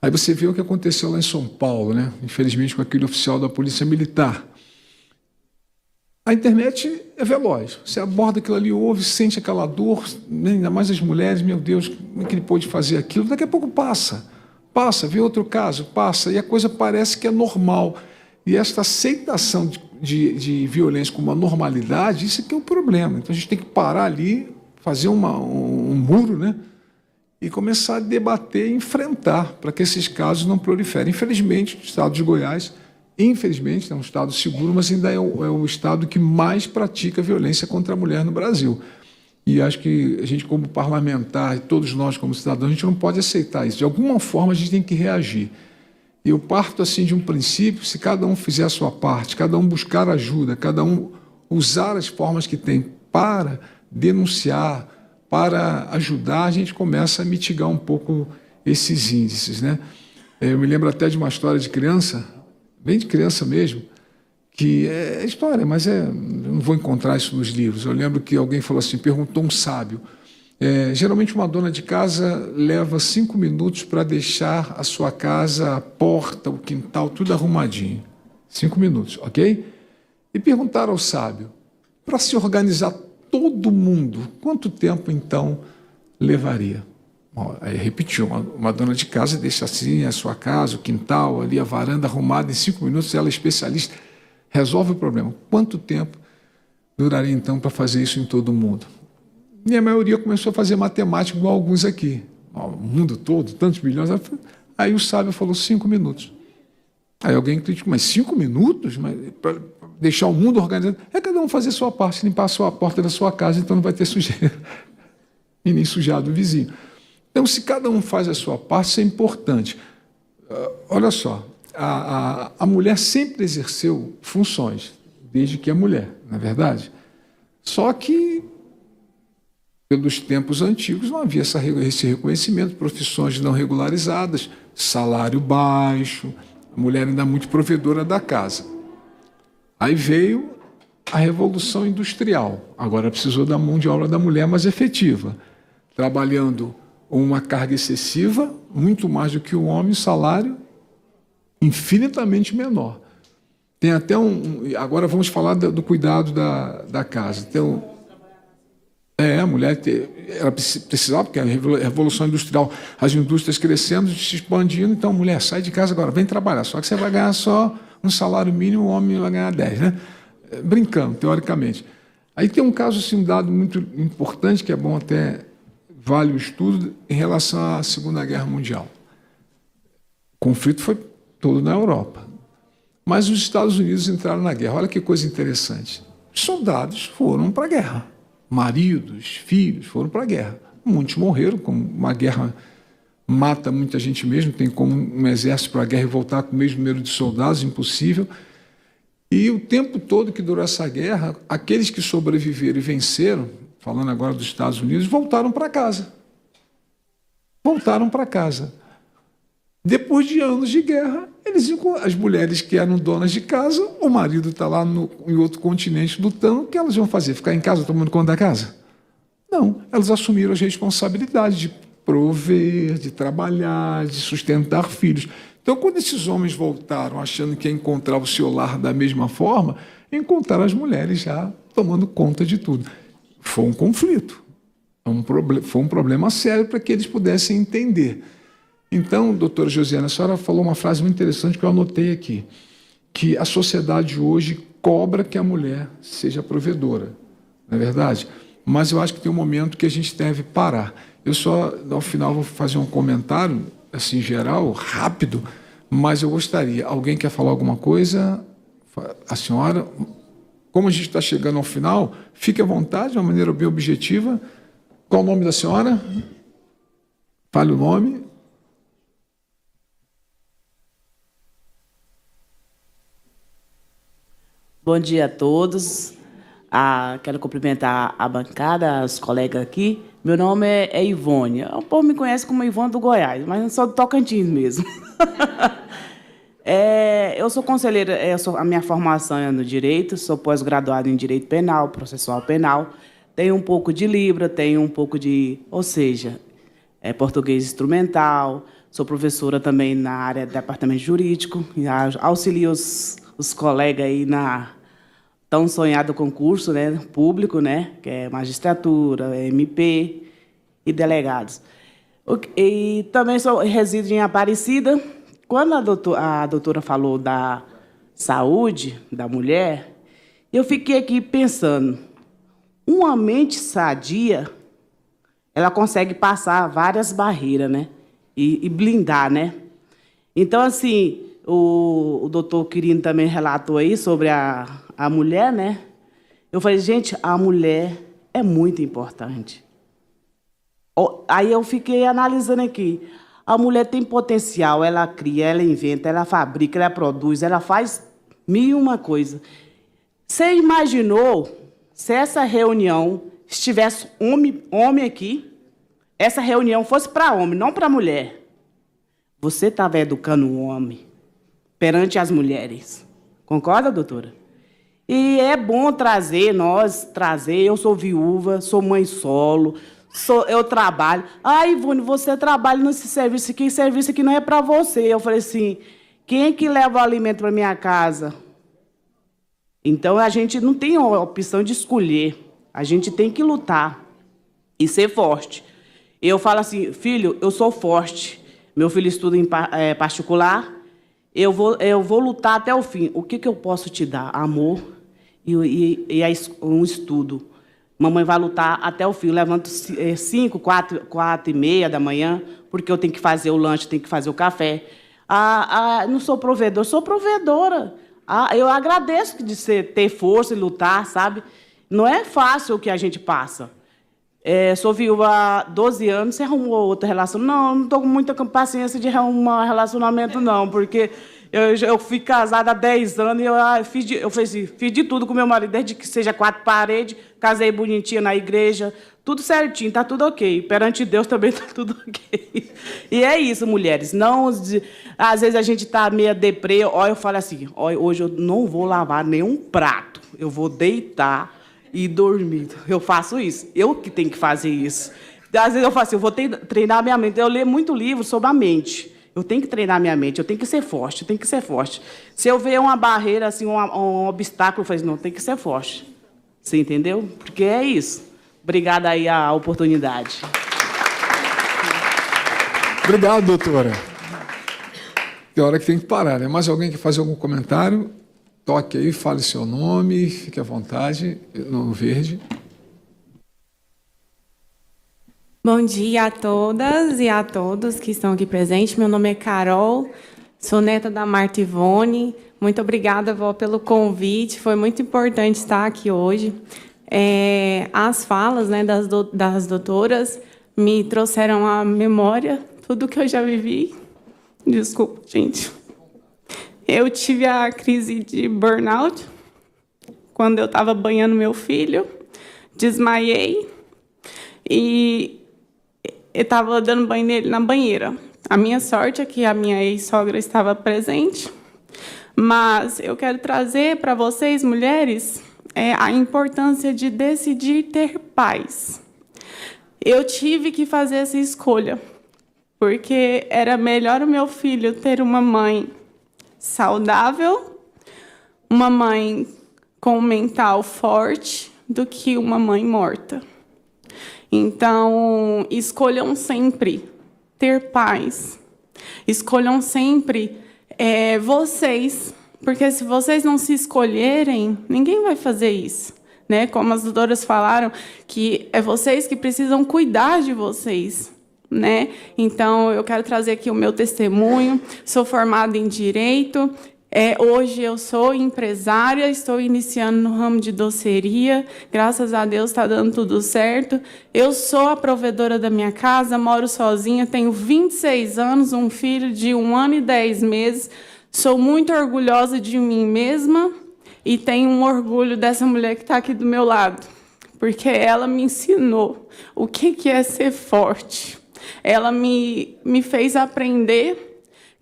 aí você vê o que aconteceu lá em São Paulo, né? Infelizmente com aquele oficial da Polícia Militar. A internet é veloz, você aborda aquilo ali, ouve, sente aquela dor, ainda mais as mulheres, meu Deus, como é que ele pôde fazer aquilo? Daqui a pouco passa, vê outro caso, passa, e a coisa parece que é normal. E esta aceitação de violência como uma normalidade, isso é que é o problema. Então a gente tem que parar ali, fazer um muro, né? E começar a debater e enfrentar para que esses casos não proliferem. Infelizmente, o estado de Goiás, infelizmente, é um estado seguro, mas ainda é o estado que mais pratica violência contra a mulher no Brasil. E acho que a gente, como parlamentar, e todos nós como cidadãos, a gente não pode aceitar isso. De alguma forma, a gente tem que reagir. Eu parto assim de um princípio, se cada um fizer a sua parte, cada um buscar ajuda, cada um usar as formas que tem para denunciar, para ajudar, a gente começa a mitigar um pouco esses índices, né? Eu me lembro até de uma história de criança, bem de criança mesmo, que é história, mas eu não vou encontrar isso nos livros. Eu lembro que alguém falou assim, perguntou um sábio, geralmente uma dona de casa leva 5 minutos para deixar a sua casa, a porta, o quintal, tudo arrumadinho. 5 minutos, ok? E perguntaram ao sábio, para se organizar todo mundo, quanto tempo então levaria? Aí repetiu, uma dona de casa deixa assim a sua casa, o quintal, ali a varanda arrumada, em 5 minutos ela é especialista, resolve o problema. Quanto tempo duraria então para fazer isso em todo mundo? E a maioria começou a fazer matemática igual alguns aqui. O mundo todo, tantos milhões. Aí o sábio falou 5 minutos. Aí alguém criticou, mas 5 minutos? Para deixar o mundo organizado? É cada um fazer a sua parte, limpar a porta da sua casa, então não vai ter sujeira. E nem sujar do vizinho. Então, se cada um faz a sua parte, isso é importante. Olha só, a mulher sempre exerceu funções, desde que é mulher, não é verdade? Só que, pelos tempos antigos, não havia esse reconhecimento, profissões não regularizadas, salário baixo, a mulher ainda muito provedora da casa. Aí veio a Revolução Industrial, agora precisou da mão de obra da mulher mais efetiva, trabalhando uma carga excessiva, muito mais do que o homem, salário infinitamente menor. Tem até agora vamos falar do cuidado da casa. Então, a mulher ela precisava, porque a Revolução Industrial, as indústrias crescendo, se expandindo, então, mulher, sai de casa agora, vem trabalhar, só que você vai ganhar só um salário mínimo, o homem vai ganhar 10, né? Brincando, teoricamente. Aí tem um caso, assim, um dado muito importante, que é bom até, vale o estudo, em relação à Segunda Guerra Mundial. O conflito foi todo na Europa. Mas os Estados Unidos entraram na guerra. Olha que coisa interessante. Os soldados foram para a guerra. Maridos, filhos foram para a guerra. Muitos morreram, como uma guerra mata muita gente mesmo, tem como um exército para a guerra e voltar com o mesmo número de soldados, impossível. E o tempo todo que durou essa guerra, aqueles que sobreviveram e venceram, falando agora dos Estados Unidos, voltaram para casa. voltaram para casa. Depois de anos de guerra, as mulheres que eram donas de casa, o marido está lá em outro continente lutando, o que elas vão fazer? Ficar em casa tomando conta da casa? Não, elas assumiram as responsabilidades de prover, de trabalhar, de sustentar filhos. Então, quando esses homens voltaram achando que ia encontrar o seu lar da mesma forma, encontraram as mulheres já tomando conta de tudo. Foi um conflito, foi um problema sério para que eles pudessem entender. Então, doutora Josiana, a senhora falou uma frase muito interessante que eu anotei aqui, que a sociedade hoje cobra que a mulher seja provedora, não é verdade? Mas eu acho que tem um momento que a gente deve parar. Eu só, ao final, vou fazer um comentário, assim, geral, rápido, mas eu gostaria. Alguém quer falar alguma coisa? A senhora? Como a gente está chegando ao final, fique à vontade, de uma maneira bem objetiva. Qual o nome da senhora? Fale o nome. Bom dia a todos. Quero cumprimentar a bancada, os colegas aqui. Meu nome é Ivone. O povo me conhece como Ivone do Goiás, mas não sou do Tocantins mesmo. Eu sou conselheira, a minha formação é no Direito, sou pós-graduada em Direito Penal, Processual Penal. Tenho um pouco de Libra, tenho um pouco de... Ou seja, português instrumental. Sou professora também na área do departamento jurídico. Auxilio os colegas aí na tão sonhado concurso, né, público, né, que é magistratura, MP e delegados. E também resido em Aparecida. Quando a doutora falou da saúde da mulher, eu fiquei aqui pensando, uma mente sadia, ela consegue passar várias barreiras, né, e blindar, né. Então, assim, o doutor Quirino também relatou aí sobre a mulher, né? Eu falei, gente, a mulher é muito importante. Aí eu fiquei analisando aqui. A mulher tem potencial, ela cria, ela inventa, ela fabrica, ela produz, ela faz 1001 coisa. Você imaginou se essa reunião estivesse homem aqui, essa reunião fosse para homem, não para mulher? Você estava educando um homem perante as mulheres. Concorda, doutora? E é bom trazer, eu sou viúva, sou mãe solo, eu trabalho. Ivone, você trabalha nesse serviço aqui não é para você. Eu falei assim, quem é que leva o alimento para minha casa? Então, a gente não tem a opção de escolher. A gente tem que lutar e ser forte. Eu falo assim, filho, eu sou forte. Meu filho estuda em particular. Eu vou lutar até o fim. O que eu posso te dar? Amor e um estudo. Mamãe vai lutar até o fim. Eu levanto 5, 4 e meia da manhã, porque eu tenho que fazer o lanche, tenho que fazer o café. Não sou provedor, sou provedora. Eu agradeço de ter força e lutar, sabe? Não é fácil o que a gente passa. Sou viúva há 12 anos, você arrumou outra relação? Não estou com muita paciência de arrumar relacionamento, não, porque eu fui casada há 10 anos e eu fiz de tudo com meu marido, desde que seja 4 paredes, casei bonitinha na igreja, tudo certinho, está tudo ok. Perante Deus também está tudo ok. E é isso, mulheres. Não, às vezes a gente está meio deprê, eu falo assim, hoje eu não vou lavar nenhum prato, eu vou deitar e dormir. Eu faço isso. Eu que tenho que fazer isso. Às vezes eu falo assim, eu vou treinar minha mente. Eu leio muito livro sobre a mente. Eu tenho que treinar minha mente. Eu tenho que ser forte. Se eu ver uma barreira, assim, um obstáculo, eu falo, não, tem que ser forte. Você entendeu? Porque é isso. Obrigada aí a oportunidade. Obrigado, doutora. Tem hora que tem que parar, né? Mais alguém quer fazer algum comentário? Toque aí, fale seu nome, fique à vontade, no verde. Bom dia a todas e a todos que estão aqui presentes. Meu nome é Carol, sou neta da Marta Ivone. Muito obrigada, vó, pelo convite. Foi muito importante estar aqui hoje. As falas, né, das doutoras me trouxeram à memória tudo que eu já vivi. Desculpa, gente. Eu tive a crise de burnout quando eu estava banhando meu filho, desmaiei e estava dando banho nele na banheira. A minha sorte é que a minha ex-sogra estava presente, mas eu quero trazer para vocês, mulheres, a importância de decidir ter paz. Eu tive que fazer essa escolha, porque era melhor o meu filho ter uma mãe saudável, uma mãe com um mental forte, do que uma mãe morta. Então, escolham sempre ter paz. Escolham sempre vocês, porque se vocês não se escolherem, ninguém vai fazer isso. Né? Como as doutoras falaram, que é vocês que precisam cuidar de vocês. Né? Então, eu quero trazer aqui o meu testemunho. Sou formada em Direito. Hoje eu sou empresária, estou iniciando no ramo de doceria. Graças a Deus está dando tudo certo. Eu sou a provedora da minha casa, moro sozinha, tenho 26 anos, um filho de 1 ano e 10 meses. Sou muito orgulhosa de mim mesma e tenho um orgulho dessa mulher que está aqui do meu lado, porque ela me ensinou o que é ser forte. Ela me fez aprender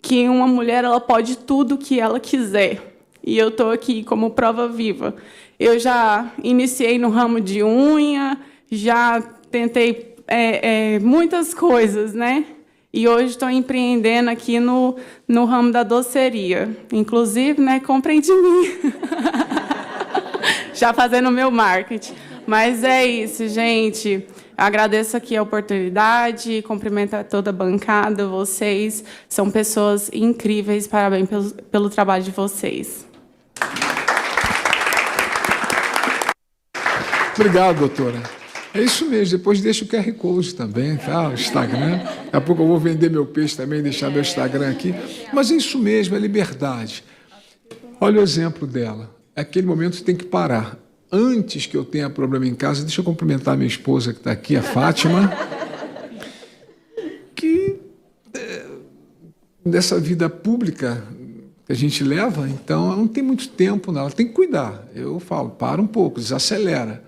que uma mulher ela pode tudo o que ela quiser. E eu estou aqui como prova viva. Eu já iniciei no ramo de unha, já tentei muitas coisas, né? E hoje estou empreendendo aqui no ramo da doceria. Inclusive, né, comprem de mim. Já fazendo o meu marketing. Mas é isso, gente. Agradeço aqui a oportunidade, cumprimento a toda a bancada. Vocês são pessoas incríveis. Parabéns pelo trabalho de vocês. Obrigado, doutora. É isso mesmo, depois deixa o QR Code também, tá? O Instagram. Daqui a pouco eu vou vender meu peixe também, deixar meu Instagram aqui. Mas é isso mesmo, é liberdade. Olha o exemplo dela. Aquele momento você tem que parar. Antes que eu tenha problema em casa, deixa eu cumprimentar a minha esposa que está aqui, a Fátima, que dessa vida pública que a gente leva, então ela não tem muito tempo, não. Ela tem que cuidar. Eu falo, para um pouco, desacelera.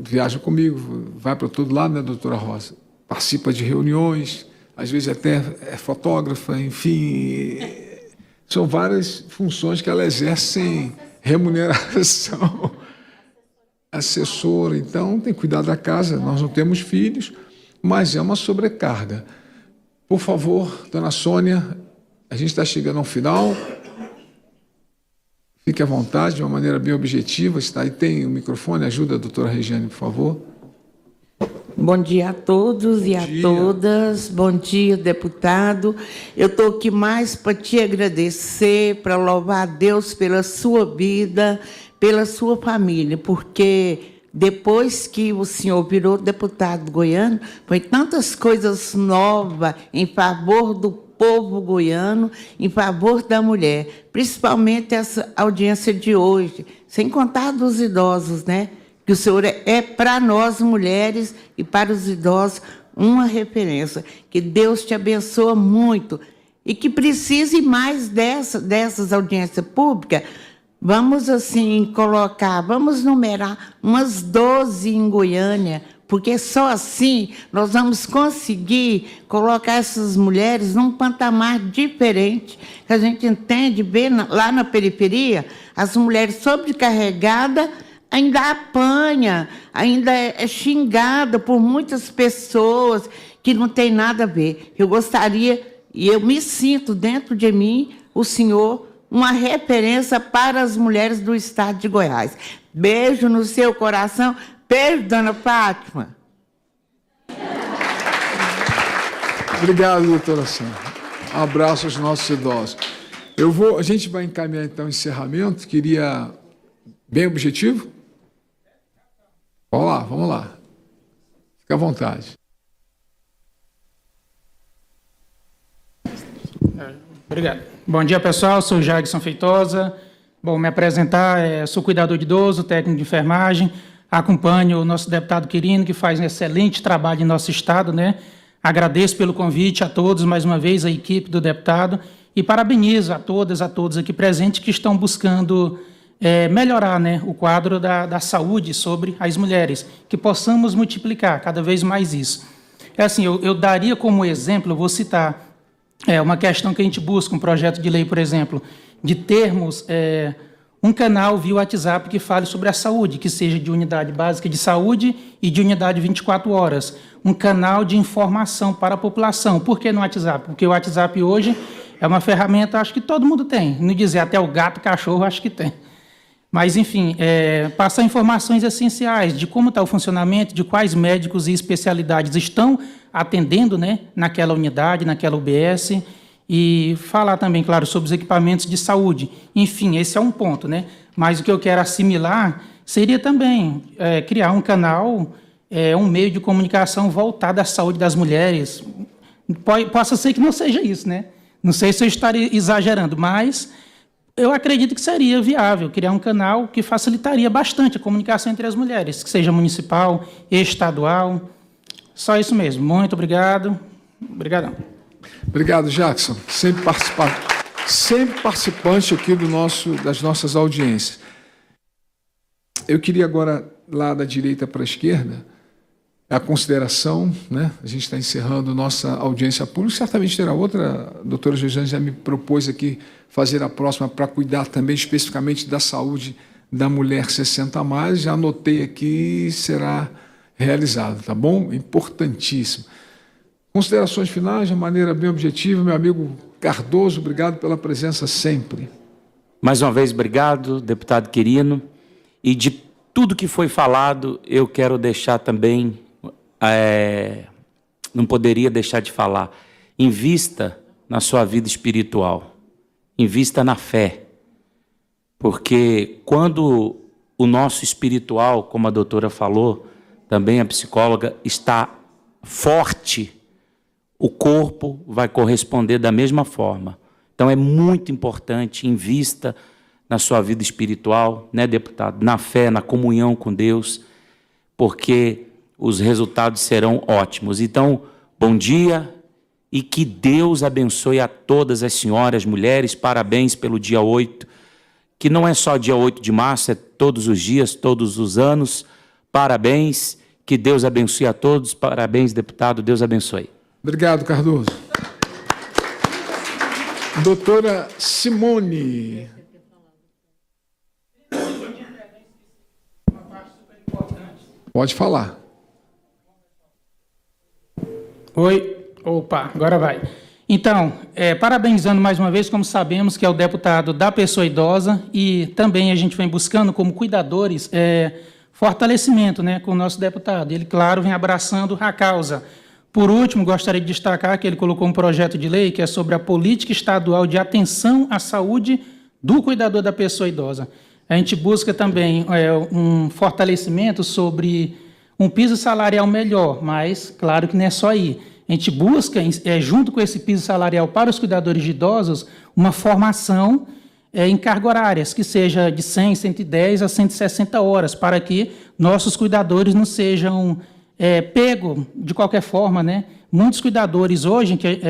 Viaja comigo, vai para todo lado, né, doutora Rosa? Participa de reuniões, às vezes até é fotógrafa, enfim. São várias funções que ela exerce sem remuneração. Assessora, então tem que cuidar da casa. Nós não temos filhos, mas é uma sobrecarga. Por favor, dona Sônia, a gente está chegando ao final. Fique à vontade, de uma maneira bem objetiva. Está aí, tem o microfone. Ajuda a doutora Regiane, por favor. Bom dia a todos e a todas. Bom dia, deputado. Eu estou aqui mais para te agradecer, para louvar a Deus pela sua vida, pela sua família, porque depois que o senhor virou deputado goiano, foi tantas coisas novas em favor do povo goiano, em favor da mulher, principalmente essa audiência de hoje, sem contar dos idosos, né? Que o senhor é para nós mulheres e para os idosos uma referência. Que Deus te abençoe muito e que precise mais dessas audiências públicas. Vamos assim colocar, vamos numerar umas 12 em Goiânia, porque só assim nós vamos conseguir colocar essas mulheres num patamar diferente, que a gente entende, vê lá na periferia, as mulheres sobrecarregadas ainda apanha, ainda é xingada por muitas pessoas que não tem nada a ver. Eu gostaria, e eu me sinto dentro de mim, o senhor, uma referência para as mulheres do estado de Goiás. Beijo no seu coração. Beijo, dona Fátima. Obrigado, doutora Sônia. Um abraço aos nossos idosos. A gente vai encaminhar, então, o encerramento. Queria... Bem objetivo? Vamos lá. Fique à vontade. Obrigado. Bom dia, pessoal. Sou Jagson Feitosa. Bom, me apresentar, sou cuidador de idoso, técnico de enfermagem. Acompanho o nosso deputado Quirino, que faz um excelente trabalho em nosso estado, né? Agradeço pelo convite a todos, mais uma vez, a equipe do deputado, e parabenizo a todas, a todos aqui presentes que estão buscando melhorar, né, o quadro da saúde sobre as mulheres, que possamos multiplicar cada vez mais isso. É assim, eu daria como exemplo, eu vou citar uma questão que a gente busca, um projeto de lei, por exemplo, de termos um canal via WhatsApp que fale sobre a saúde, que seja de unidade básica de saúde e de unidade 24 horas. Um canal de informação para a população. Por que no WhatsApp? Porque o WhatsApp hoje é uma ferramenta, acho que todo mundo tem. Não dizer até o gato, cachorro, acho que tem. Mas, enfim, passar informações essenciais de como está o funcionamento, de quais médicos e especialidades estão atendendo, né, naquela unidade, naquela UBS, e falar também, claro, sobre os equipamentos de saúde. Enfim, esse é um ponto, né? Mas o que eu quero assimilar seria também criar um canal, um meio de comunicação voltado à saúde das mulheres. Possa ser que não seja isso, né? Não sei se eu estaria exagerando, mas eu acredito que seria viável criar um canal que facilitaria bastante a comunicação entre as mulheres, que seja municipal, estadual. Só isso mesmo. Muito obrigado. Obrigadão. Obrigado, Jackson. Sempre participante aqui das nossas audiências. Eu queria agora, lá da direita para a esquerda, a consideração, né? A gente está encerrando nossa audiência pública, certamente terá outra. A doutora Josiane já me propôs aqui fazer a próxima para cuidar também especificamente da saúde da mulher 60 a mais. Já anotei aqui e será realizado, tá bom? Importantíssimo. Considerações finais, de maneira bem objetiva, meu amigo Cardoso, obrigado pela presença sempre. Mais uma vez, obrigado, deputado Quirino. E de tudo que foi falado, eu quero deixar também, não poderia deixar de falar, invista na sua vida espiritual, invista na fé, porque quando o nosso espiritual, como a doutora falou, também a psicóloga, está forte, o corpo vai corresponder da mesma forma. Então é muito importante, invista na sua vida espiritual, né, deputado? Na fé, na comunhão com Deus, porque os resultados serão ótimos. Então, bom dia e que Deus abençoe a todas as senhoras, mulheres, parabéns pelo dia 8, que não é só dia 8 de março, é todos os dias, todos os anos. Parabéns, que Deus abençoe a todos. Parabéns, deputado, Deus abençoe. Obrigado, Cardoso. Doutora Simone. Pode falar. Oi. Opa, agora vai. Então, parabenizando mais uma vez, como sabemos que é o deputado da pessoa idosa, e também a gente vem buscando como cuidadores fortalecimento, né, com o nosso deputado. Ele, claro, vem abraçando a causa. Por último, gostaria de destacar que ele colocou um projeto de lei que é sobre a política estadual de atenção à saúde do cuidador da pessoa idosa. A gente busca também um fortalecimento sobre um piso salarial melhor, mas, claro que não é só aí. A gente busca, junto com esse piso salarial para os cuidadores de idosos, uma formação em cargas horárias, que seja de 100, 110 a 160 horas, para que nossos cuidadores não sejam pego de qualquer forma, né? Muitos cuidadores hoje que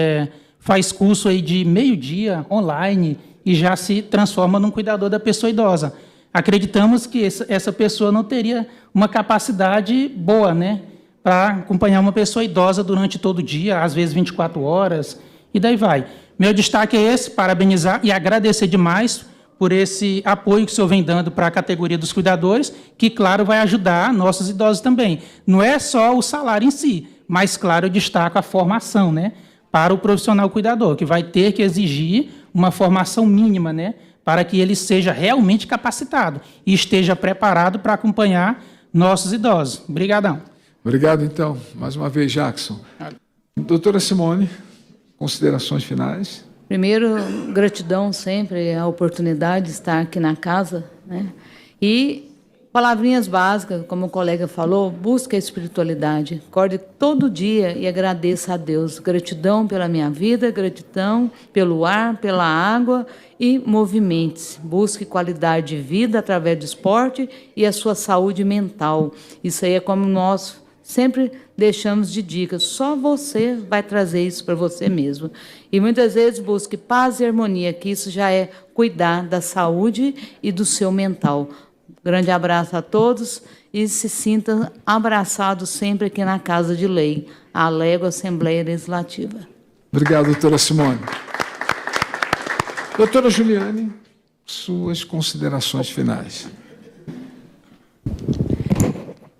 faz curso aí de meio-dia online e já se transforma num cuidador da pessoa idosa. Acreditamos que essa pessoa não teria uma capacidade boa, né, para acompanhar uma pessoa idosa durante todo o dia, às vezes 24 horas, e daí vai. Meu destaque é esse, parabenizar e agradecer demais por esse apoio que o senhor vem dando para a categoria dos cuidadores, que, claro, vai ajudar nossos idosos também. Não é só o salário em si, mas, claro, eu destaco a formação, né, para o profissional cuidador, que vai ter que exigir uma formação mínima, né, para que ele seja realmente capacitado e esteja preparado para acompanhar nossos idosos. Obrigadão. Obrigado, então, mais uma vez, Jackson. Doutora Simone, considerações finais? Primeiro, gratidão sempre a oportunidade de estar aqui na casa, né? E palavrinhas básicas, como o colega falou, busque a espiritualidade. Acorde todo dia e agradeça a Deus. Gratidão pela minha vida, gratidão pelo ar, pela água e movimente-se. Busque qualidade de vida através do esporte e a sua saúde mental. Isso aí é como nós sempre deixamos de dicas. Só você vai trazer isso para você mesmo. E muitas vezes busque paz e harmonia, que isso já é cuidar da saúde e do seu mental. Grande abraço a todos e se sintam abraçados sempre aqui na Casa de Lei, a Alego Assembleia Legislativa. Obrigado, doutora Simone. Doutora Juliane, suas considerações finais.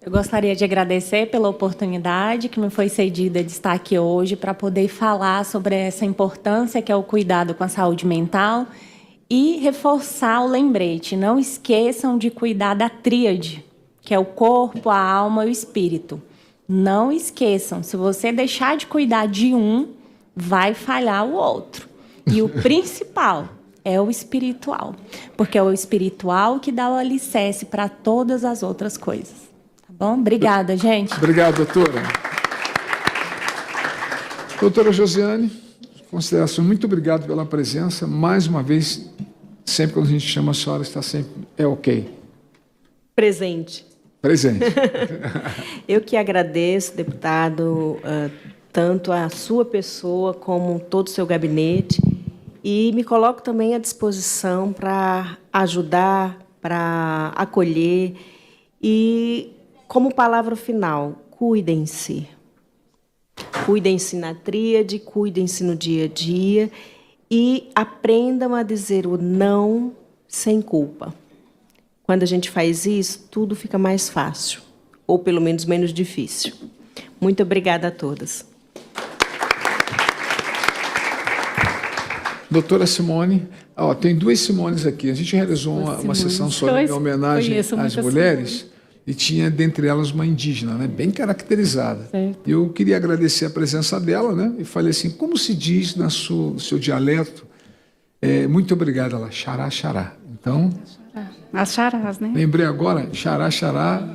Eu gostaria de agradecer pela oportunidade que me foi cedida de estar aqui hoje para poder falar sobre essa importância que é o cuidado com a saúde mental e reforçar o lembrete. Não esqueçam de cuidar da tríade, que é o corpo, a alma e o espírito. Não esqueçam, se você deixar de cuidar de um, vai falhar o outro. E o principal é o espiritual, porque é o espiritual que dá o alicerce para todas as outras coisas. Bom, obrigada, gente. Obrigado, doutora. Doutora Josiane, consideração, muito obrigado pela presença. Mais uma vez, sempre quando a gente chama a senhora, está sempre ok. Presente. Presente. Eu que agradeço, deputado, tanto a sua pessoa como todo o seu gabinete, e me coloco também à disposição para ajudar, para acolher e, como palavra final, cuidem-se. Cuidem-se na tríade, cuidem-se no dia a dia e aprendam a dizer o não sem culpa. Quando a gente faz isso, tudo fica mais fácil, ou pelo menos menos difícil. Muito obrigada a todas. Doutora Simone, tem duas Simones aqui. A gente realizou uma sessão solene em homenagem às mulheres e tinha, dentre elas, uma indígena, né, bem caracterizada. Certo. Eu queria agradecer a presença dela, né, e falei assim, como se diz no seu dialeto? Muito obrigada. Ela, xará, xará. Então, As charás, né? lembrei agora, xará, xará,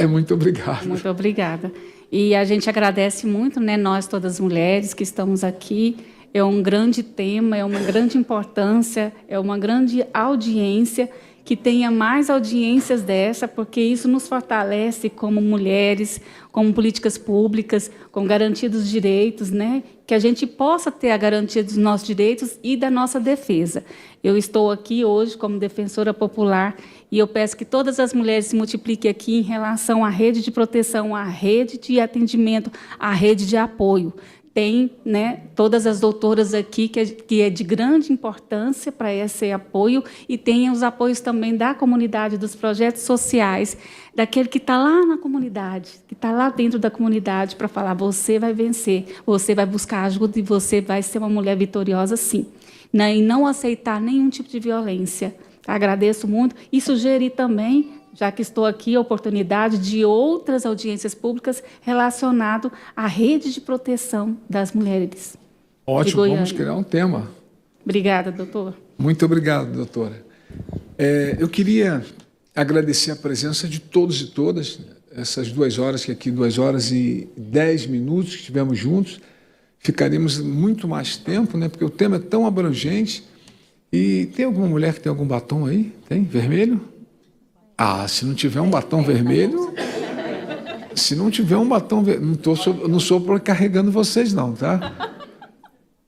muito obrigado. Muito obrigada. E a gente agradece muito, né, nós, todas as mulheres que estamos aqui. É um grande tema, é uma grande importância, é uma grande audiência, que tenha mais audiências dessa, porque isso nos fortalece como mulheres, como políticas públicas, com garantidos direitos, né? Que a gente possa ter a garantia dos nossos direitos e da nossa defesa. Eu estou aqui hoje como defensora popular e eu peço que todas as mulheres se multipliquem aqui em relação à rede de proteção, à rede de atendimento, à rede de apoio. Tem, né, todas as doutoras aqui, que é de grande importância para esse apoio, e tem os apoios também da comunidade, dos projetos sociais, daquele que está lá na comunidade, que está lá dentro da comunidade para falar, você vai vencer, você vai buscar ajuda e você vai ser uma mulher vitoriosa, sim. E não aceitar nenhum tipo de violência. Agradeço muito e sugeri também, já que estou aqui, a oportunidade de outras audiências públicas relacionadas à rede de proteção das mulheres. Ótimo, vamos criar um tema. Obrigada, doutor. Muito obrigado, doutora. Eu queria agradecer a presença de todos e todas, essas 2 horas, que aqui 2 horas e 10 minutos que estivemos juntos. Ficaremos muito mais tempo, né, porque o tema é tão abrangente. E tem alguma mulher que tem algum batom aí? Tem? Vermelho? Se não tiver um batom vermelho... Se não tiver um batom vermelho... Não sou carregando vocês, não, tá?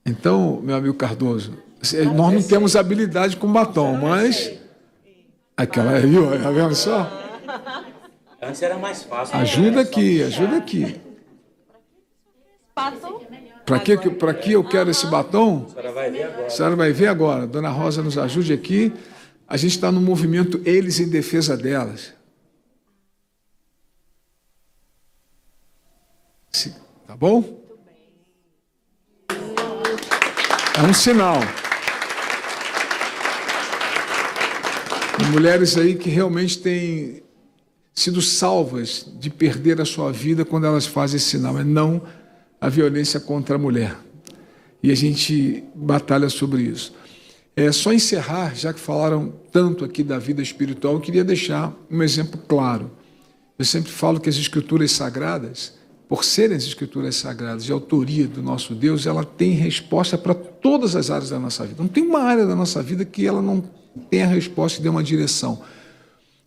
Então, meu amigo Cardoso, nós não temos habilidade com batom, mas... Aquela aí, ó, tá vendo só? Antes era mais fácil. Ajuda aqui, ajuda aqui. Para que eu quero esse batom? A senhora vai ver agora. A senhora vai ver agora. Dona Rosa nos ajude aqui. A gente está no movimento Eles em Defesa Delas. Tá bom? É um sinal. Mulheres aí que realmente têm sido salvas de perder a sua vida quando elas fazem esse sinal. É não a violência contra a mulher. E a gente batalha sobre isso. Só encerrar, já que falaram tanto aqui da vida espiritual, eu queria deixar um exemplo claro. Eu sempre falo que as escrituras sagradas, por serem as escrituras sagradas de autoria do nosso Deus, ela tem resposta para todas as áreas da nossa vida. Não tem uma área da nossa vida que ela não tenha resposta e dê uma direção.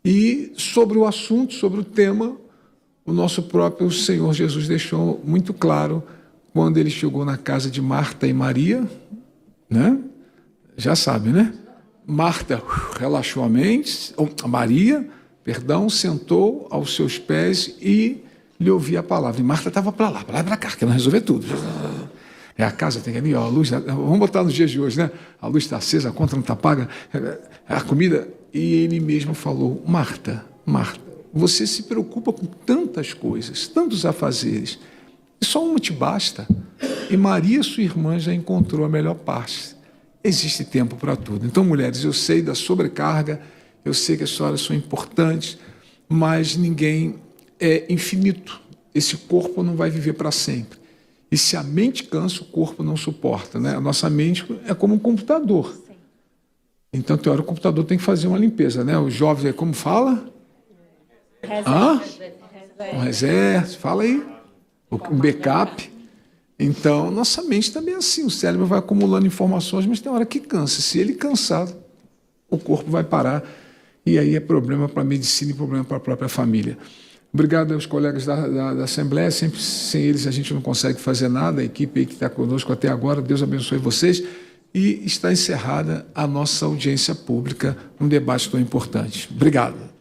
E sobre o assunto, sobre o tema, o nosso próprio Senhor Jesus deixou muito claro quando ele chegou na casa de Marta e Maria, né? Já sabe, né? Marta relaxou a mente, Maria perdão, sentou aos seus pés e lhe ouvia a palavra. E Marta estava para lá, para cá, querendo resolver tudo. A casa tem ali, a luz, vamos botar nos dias de hoje, né? A luz está acesa, a conta não está paga, a comida. E ele mesmo falou: Marta, Marta, você se preocupa com tantas coisas, tantos afazeres, e só uma te basta. E Maria, sua irmã, já encontrou a melhor parte. Existe tempo para tudo. Então, mulheres, eu sei da sobrecarga, eu sei que as histórias são importantes, mas ninguém é infinito. Esse corpo não vai viver para sempre. E se a mente cansa, o corpo não suporta, né? A nossa mente é como um computador. Então, tem hora que o computador tem que fazer uma limpeza, né? Os jovens aí, como fala? Um reset, fala aí. Um backup. Então, nossa mente também é assim. O cérebro vai acumulando informações, mas tem hora que cansa. Se ele cansar, o corpo vai parar. E aí é problema para a medicina e problema para a própria família. Obrigado aos colegas da Assembleia. Sempre sem eles a gente não consegue fazer nada. A equipe aí que está conosco até agora, Deus abençoe vocês. E está encerrada a nossa audiência pública, um debate tão importante. Obrigado.